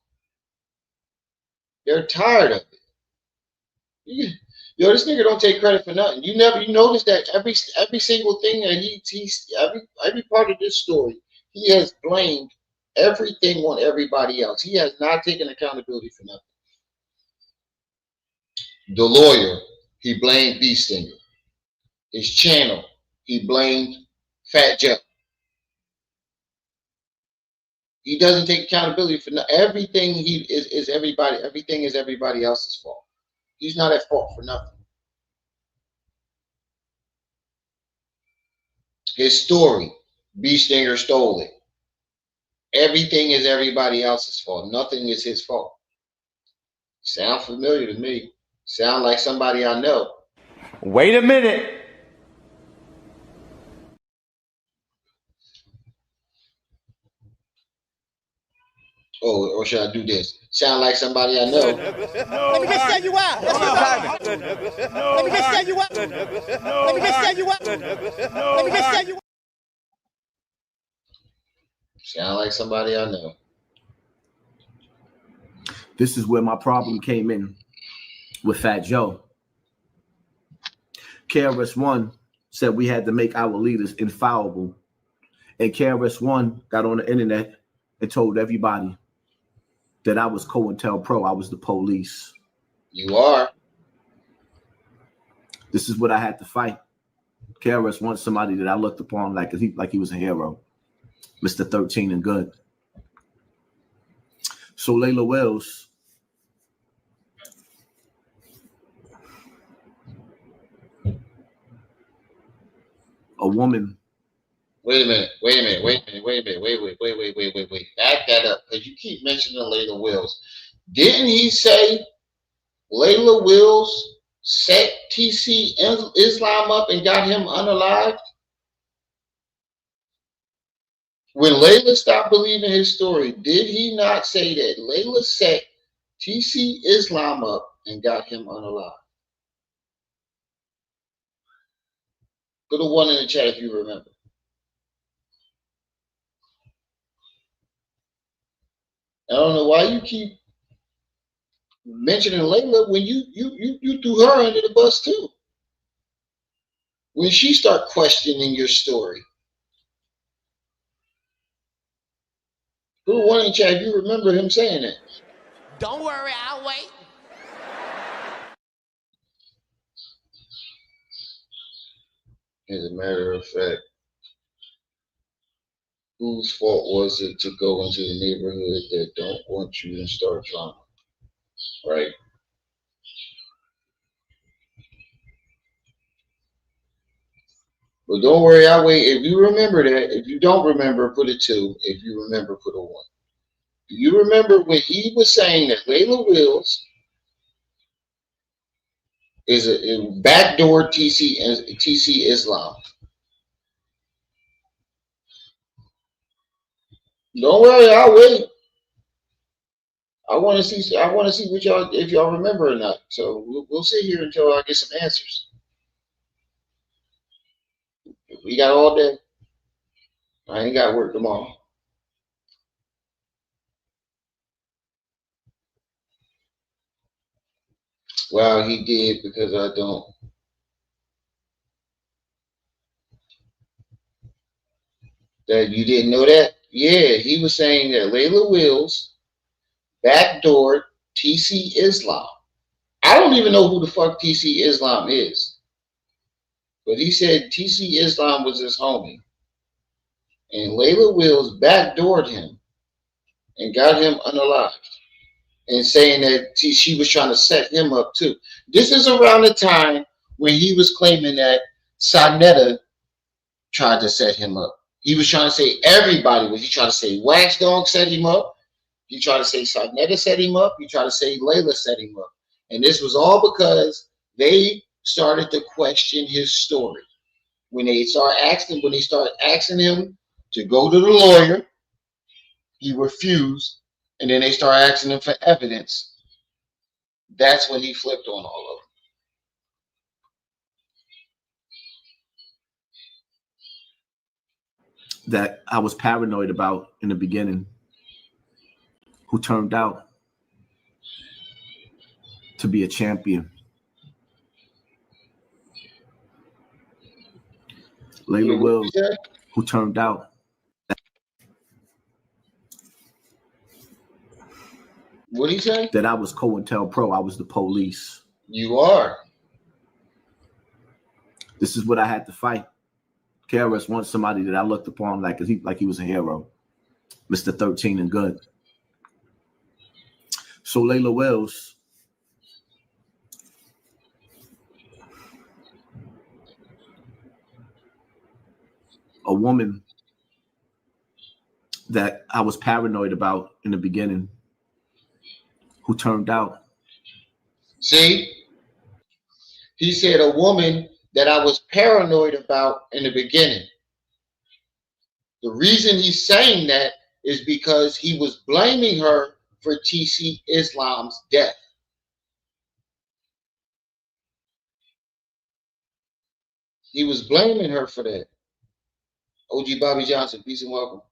They're tired of it. Yo, this nigga don't take credit for nothing. You notice that every single thing that every part of this story, he has blamed everything on everybody else. He has not taken accountability for nothing. The lawyer, he blamed Beestinger. His channel, he blamed Fat Joe. He doesn't take accountability for everything. Everything is everybody else's fault. He's not at fault for nothing. His story, Beestinger stole it. Everything is everybody else's fault. Nothing is his fault. Sound familiar to me. Sound like somebody I know. Wait a minute. Oh, or should I do this? Sound like somebody I know. Let me just tell you why. Let me just tell you why. Let me just tell you why. Let me just tell you why. Sound like somebody I know. This is where my problem came in with Fat Joe. KRS-One said we had to make our leaders infallible. And KRS-One got on the internet and told everybody that I was COINTELPRO. I was the police. You are. This is what I had to fight. KRS-One, somebody that I looked upon like he was a hero. Mr. 13 and good. So Layla Wells, a woman. Wait a minute. Back that up, because you keep mentioning Layla Wills. Didn't he say Layla Wills set TC Islam up and got him unalived? When Layla stopped believing his story, did he not say that Layla set TC Islam up and got him unalived? Put a 1 in the chat if you remember. I don't know why you keep mentioning Layla when you threw her under the bus too. When she start questioning your story. Put a 1 in the chat if you remember him saying that. Don't worry, I'll wait. As a matter of fact, whose fault was it to go into the neighborhood that don't want you to start drama? Right? But don't worry, I'll wait. If you remember that, if you don't remember, put a 2. If you remember, put a 1. Do you remember when he was saying that Layla Wills is a backdoor TC Islam? Don't worry, I'll wait. I want to see what y'all, if y'all remember or not. So we'll sit here until I get some answers. We got all day. I ain't got work tomorrow. Well, he did because I don't. That you didn't know that? Yeah, he was saying that Layla Wills backdoored TC Islam. I don't even know who the fuck TC Islam is. But he said TC Islam was his homie. And Layla Wills backdoored him and got him unalived. And saying that she was trying to set him up too. This is around the time when he was claiming that Sonetta tried to set him up. He was trying to say everybody was. He tried to say Wax Dog set him up. He tried to say Sonetta set him up. He tried to say Layla set him up. And this was all because they started to question his story. When they started asking him to go to the lawyer, he refused. And then they started asking him for evidence. That's when he flipped on all of them. That I was paranoid about in the beginning, who turned out to be a champion. Layla Wills, who turned out. What did he say? That I was COINTELPRO. I was the police. You are. This is what I had to fight. KRS wants somebody that I looked upon like he was a hero. Mr. 13 and good. So Layla Wills, a woman that I was paranoid about in the beginning, who turned out. See? He said a woman that I was paranoid about in the beginning. The reason he's saying that is because he was blaming her for TC Islam's death. He was blaming her for that. OG Bobby Johnson, peace and welcome.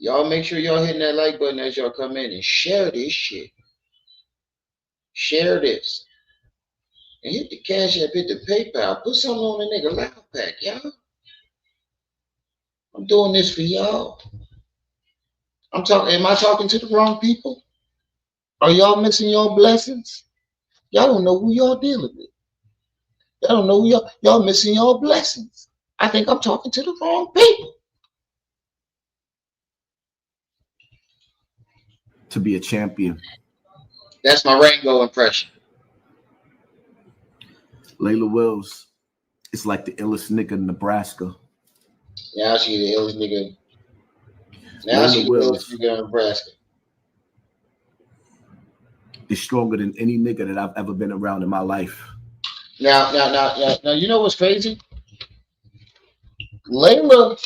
Y'all make sure y'all hitting that like button as y'all come in and share this shit. Share this. And hit the Cash App, hit the PayPal. Put something on the nigga loud pack, y'all. I'm doing this for y'all. Am I talking to the wrong people? Are y'all missing your blessings? Y'all don't know who y'all dealing with. Y'all don't know who y'all missing your blessings. I think I'm talking to the wrong people. to be a champion. That's my Rango impression. Layla Wills is like the illest nigga in Nebraska. Now she the illest nigga. Now Layla she the Wills illest nigga in Nebraska. is stronger than any nigga that I've ever been around in my life. Now, you know what's crazy? Layla,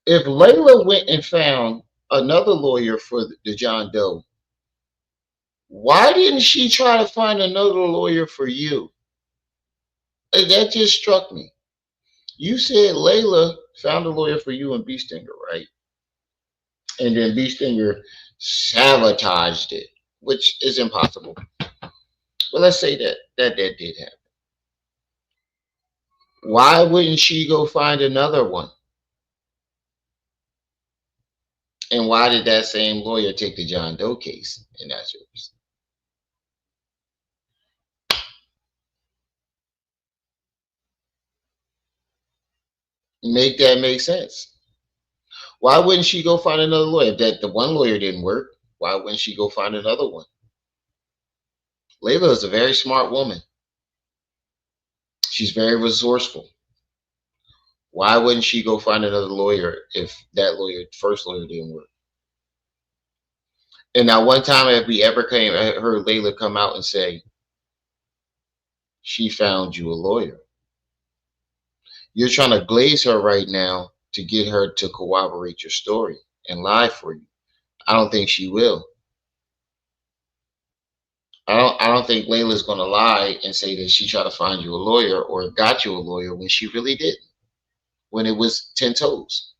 if Layla went and found another lawyer for the John Doe, why didn't she try to find another lawyer for you? That just struck me. You said Layla found a lawyer for you in Beestinger, right? And then Beestinger sabotaged it, which is impossible. But let's say that did happen. Why wouldn't she go find another one? And why did that same lawyer take the John Doe case? And that's yours. Make that make sense. Why wouldn't she go find another lawyer? If that the one lawyer didn't work, why wouldn't she go find another one? Layla is a very smart woman. She's very resourceful. Why wouldn't she go find another lawyer if that first lawyer didn't work? And now one time have we ever heard Layla come out and say, she found you a lawyer? You're trying to glaze her right now to get her to corroborate your story and lie for you. I don't think she will. I don't think Layla's gonna lie and say that she tried to find you a lawyer or got you a lawyer when she really didn't. When it was 10 toes.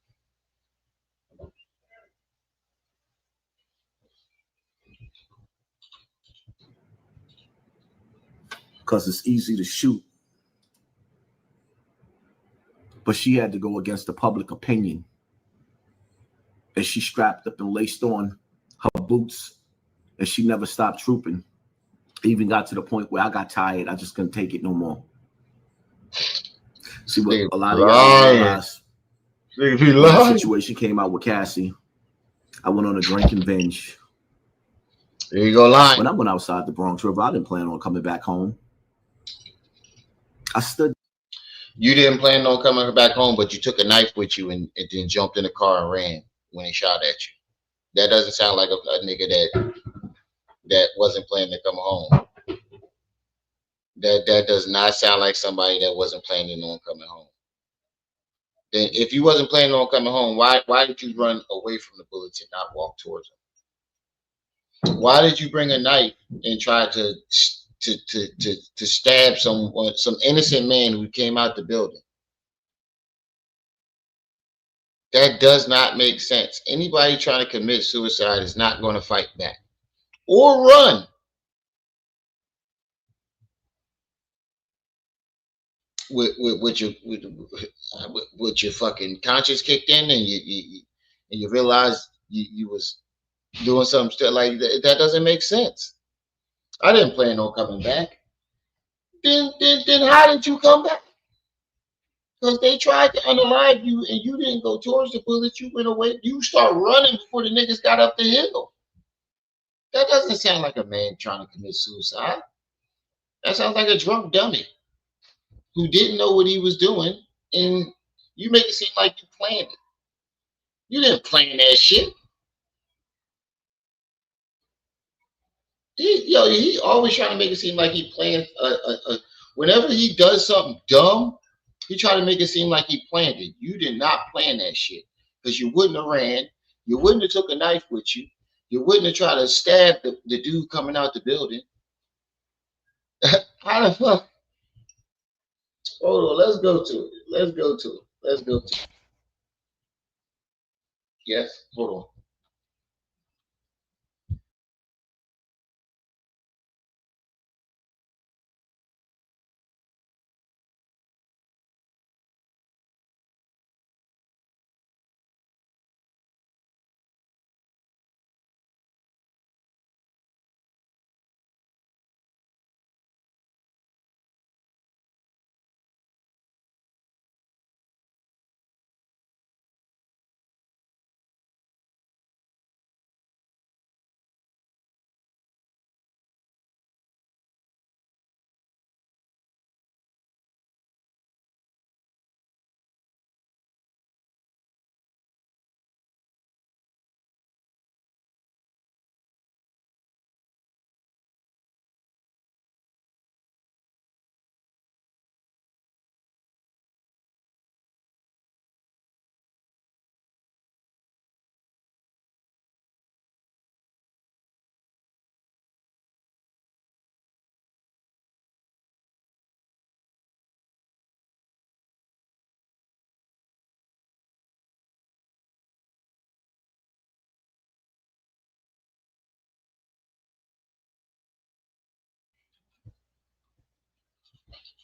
Because it's easy to shoot. But she had to go against the public opinion. And she strapped up and laced on her boots. And she never stopped trooping. It even got to the point where I got tired. I just couldn't take it no more. See what a lot of y'all realize. When that situation came out with Cassie, I went on a drinking binge. There you go, lying. When I went outside the Bronx River, I didn't plan on coming back home. I stood. You didn't plan on coming back home, but you took a knife with you and then jumped in the car and ran when they shot at you. That doesn't sound like a nigga that wasn't planning to come home. That does not sound like somebody that wasn't planning on coming home. Then if you wasn't planning on coming home, why did you run away from the bullets and not walk towards them? Why did you bring a knife and try to stab some innocent man who came out the building? That does not make sense. Anybody trying to commit suicide is not going to fight back or run. With your fucking conscience kicked in and you realize you was doing something still like that. That doesn't make sense. I didn't plan on coming back. Then how did you come back? Because they tried to unalive you and you didn't go towards the bullet. You went away. You start running before the niggas got up the hill. That doesn't sound like a man trying to commit suicide. That sounds like a drunk dummy who didn't know what he was doing, and you make it seem like you planned it. You didn't plan that shit. He always trying to make it seem like he planned. Whenever he does something dumb, he try to make it seem like he planned it. You did not plan that shit because you wouldn't have ran. You wouldn't have took a knife with you. You wouldn't have tried to stab the dude coming out the building. How the fuck? Hold on, let's go to it. Let's go to it. Yes, hold on.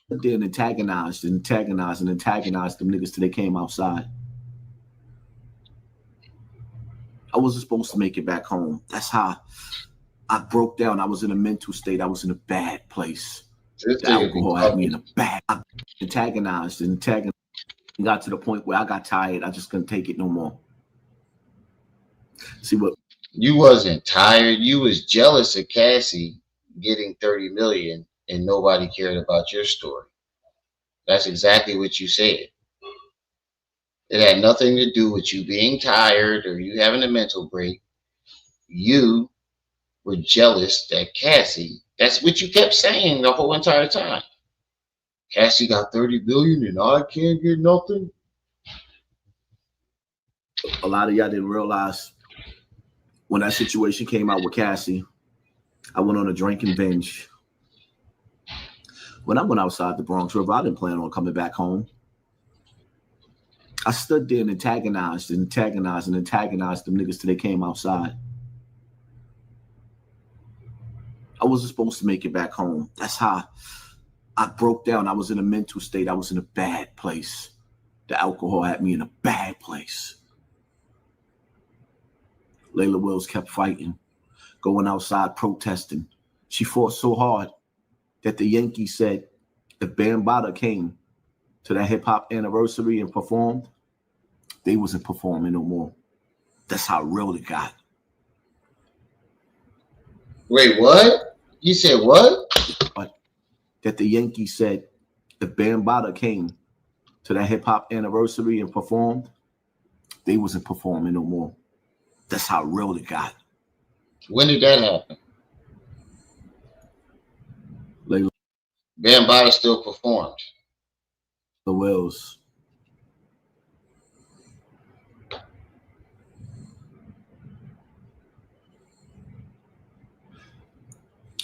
Then antagonized them niggas till they came outside. I wasn't supposed to make it back home. That's how I broke down. I was in a mental state. I was in a bad place. The alcohol had me in a bad. I antagonized. Got to the point where I got tired. I just couldn't take it no more. See what? You wasn't tired. You was jealous of Cassie getting 30 million and nobody cared about your story. That's exactly what you said. It had nothing to do with you being tired or you having a mental break. You were jealous that Cassie, that's what you kept saying the whole entire time. Cassie got 30 million and I can't get nothing. A lot of y'all didn't realize when that situation came out with Cassie, I went on a drinking binge. When I went outside the Bronx River, I didn't plan on coming back home. I stood there and antagonized them niggas till they came outside. I wasn't supposed to make it back home. That's how I broke down. I was in a mental state. I was in a bad place. The alcohol had me in a bad place. Layla Wills kept fighting, going outside protesting. She fought so hard that the Yankees said if Bambaataa came to that hip-hop anniversary and performed, they wasn't performing no more. That's how real it got. Wait, what? You said what? But that the Yankees said if Bambaataa came to that hip-hop anniversary and performed, they wasn't performing no more. That's how real it got. When did that happen? Layla Bambaataa still performed. The Wills.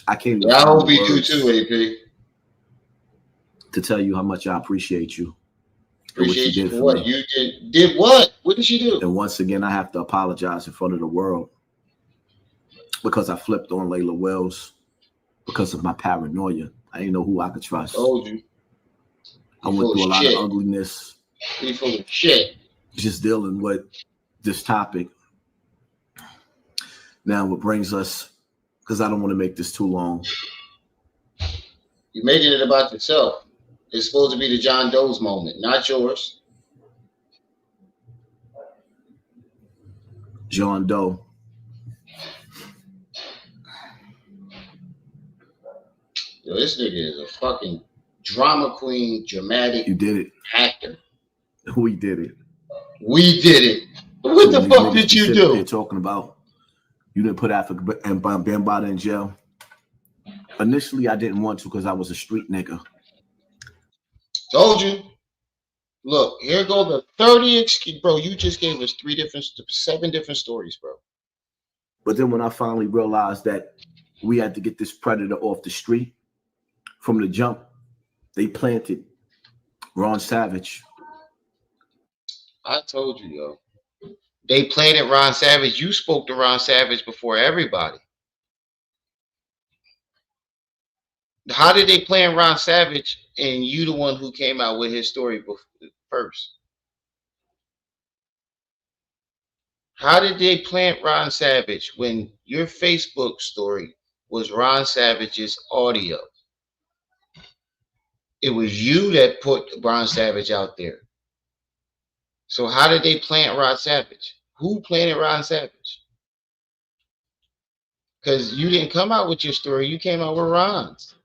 I came to I hope you do too, AP. To tell you how much I appreciate you. Appreciate you for what? You did what? What did she do? And once again, I have to apologize in front of the world because I flipped on Layla Wells because of my paranoia. I didn't know who I could trust. Told you. I went through a lot of ugliness. You full of shit. Just dealing with this topic. Now, what brings us, because I don't want to make this too long. You're making it about yourself. It's supposed to be the John Doe's moment, not yours. John Doe. Yo, this nigga is a fucking drama queen, dramatic. You did it. Actor. We did it. We did it. What the fuck did you do? They're talking about you didn't put Africa and Bambaataa in jail. Initially, I didn't want to because I was a street nigga. Told you. Look, here go the 30 excuse, bro. You just gave us 7 different stories, bro. But then when I finally realized that we had to get this predator off the street from the jump, they planted Ron Savage. I told you, yo. They planted Ron Savage. You spoke to Ron Savage before everybody. How did they plan Ron Savage and you the one who came out with his story first? How did they plant Ron Savage when your Facebook story was Ron Savage's audio? It was you that put Ron Savage out there. So how did they plant Ron Savage? Who planted Ron Savage? Because you didn't come out with your story. You came out with Ron's.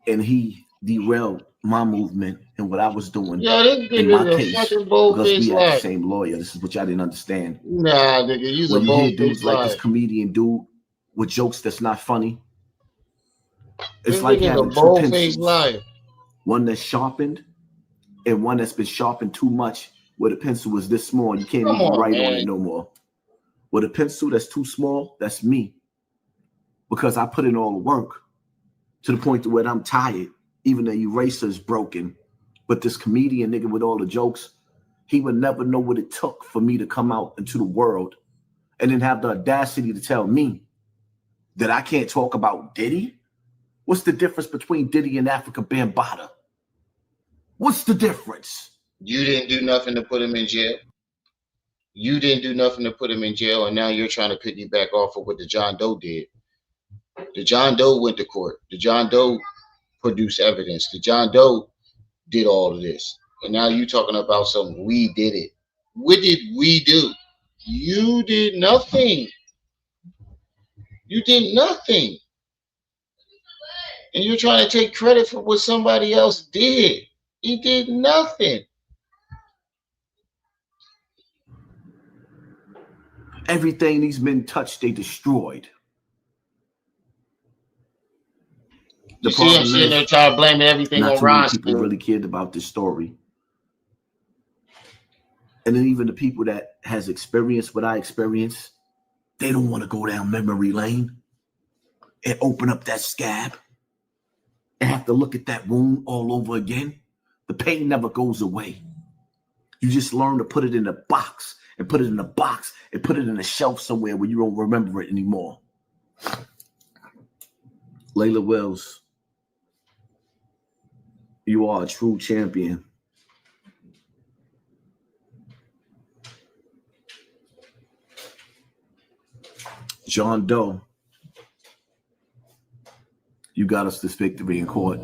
And he derailed my movement and what I was doing. Yo, this in my nigga case, fucking because bold-faced we had liar. the same lawyer. This is what y'all didn't understand. Nah, nigga, you a when you hear bold-faced dudes like liar. this comedian dude with jokes that's not funny, it's This like nigga's a having two bold-faced pencils. liar. One that's sharpened and one that's been sharpened too much, where the pencil is this small, you can't Come even on, write on man. it no more. With a pencil that's too small, that's me. Because I put in all the work to the point to where I'm tired. Even the eraser is broken. But this comedian nigga with all the jokes, he would never know what it took for me to come out into the world and then have the audacity to tell me that I can't talk about Diddy What's the difference between Diddy and Africa Bambaataa? What's the difference? You didn't do nothing to put him in jail. You didn't do nothing to put him in jail, and now you're trying to piggyback off of what the John Doe did. The John Doe went to court. The John Doe produced evidence. The John Doe did all of this. And now you talking about something. We did it. What did we do? You did nothing. You did nothing. And you're trying to take credit for what somebody else did. He did nothing. Everything these men touched, they destroyed. You see him sitting there trying to blame everything on Ron. Not too many people really cared about this story. And then even the people that has experienced what I experienced, they don't want to go down memory lane and open up that scab and have to look at that wound all over again. The pain never goes away. You just learn to put it in a box and put it in a box and put it in a shelf somewhere where you don't remember it anymore. Layla Wells, you are a true champion. John Doe, you got us this victory in court.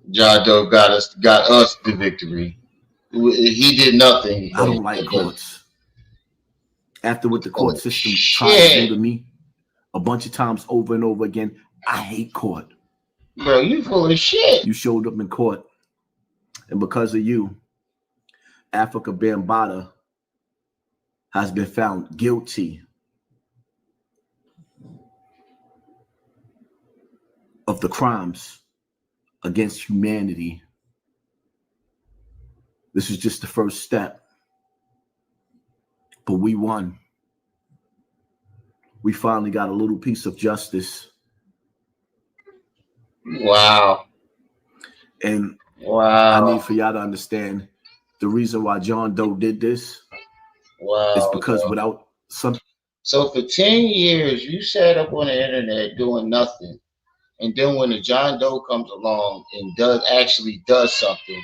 John Doe got us the victory. He did nothing. I don't like courts. After what the court system tried to do to me a bunch of times over and over again, I hate court. Bro, you full of shit. You showed up in court, and because of you, Africa Bambaataa has been found guilty of the crimes against humanity. This is just the first step. But we won. We finally got a little piece of justice. Wow. And wow. I need for y'all to understand the reason why John Doe did this is because without some. So for 10 years, you sat up on the internet doing nothing. And then when the John Doe comes along and does something,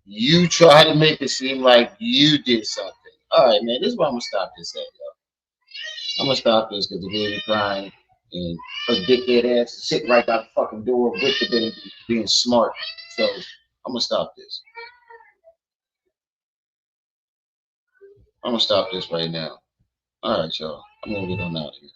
you try to make it seem like you did something. All right, man, this is why I'm going to stop this at, yo. I'm going to stop this because the baby crying and her dickhead ass sitting right by the fucking door with the baby being smart. So I'm going to stop this. I'm going to stop this right now. All right, y'all. I'm going to get on out of here.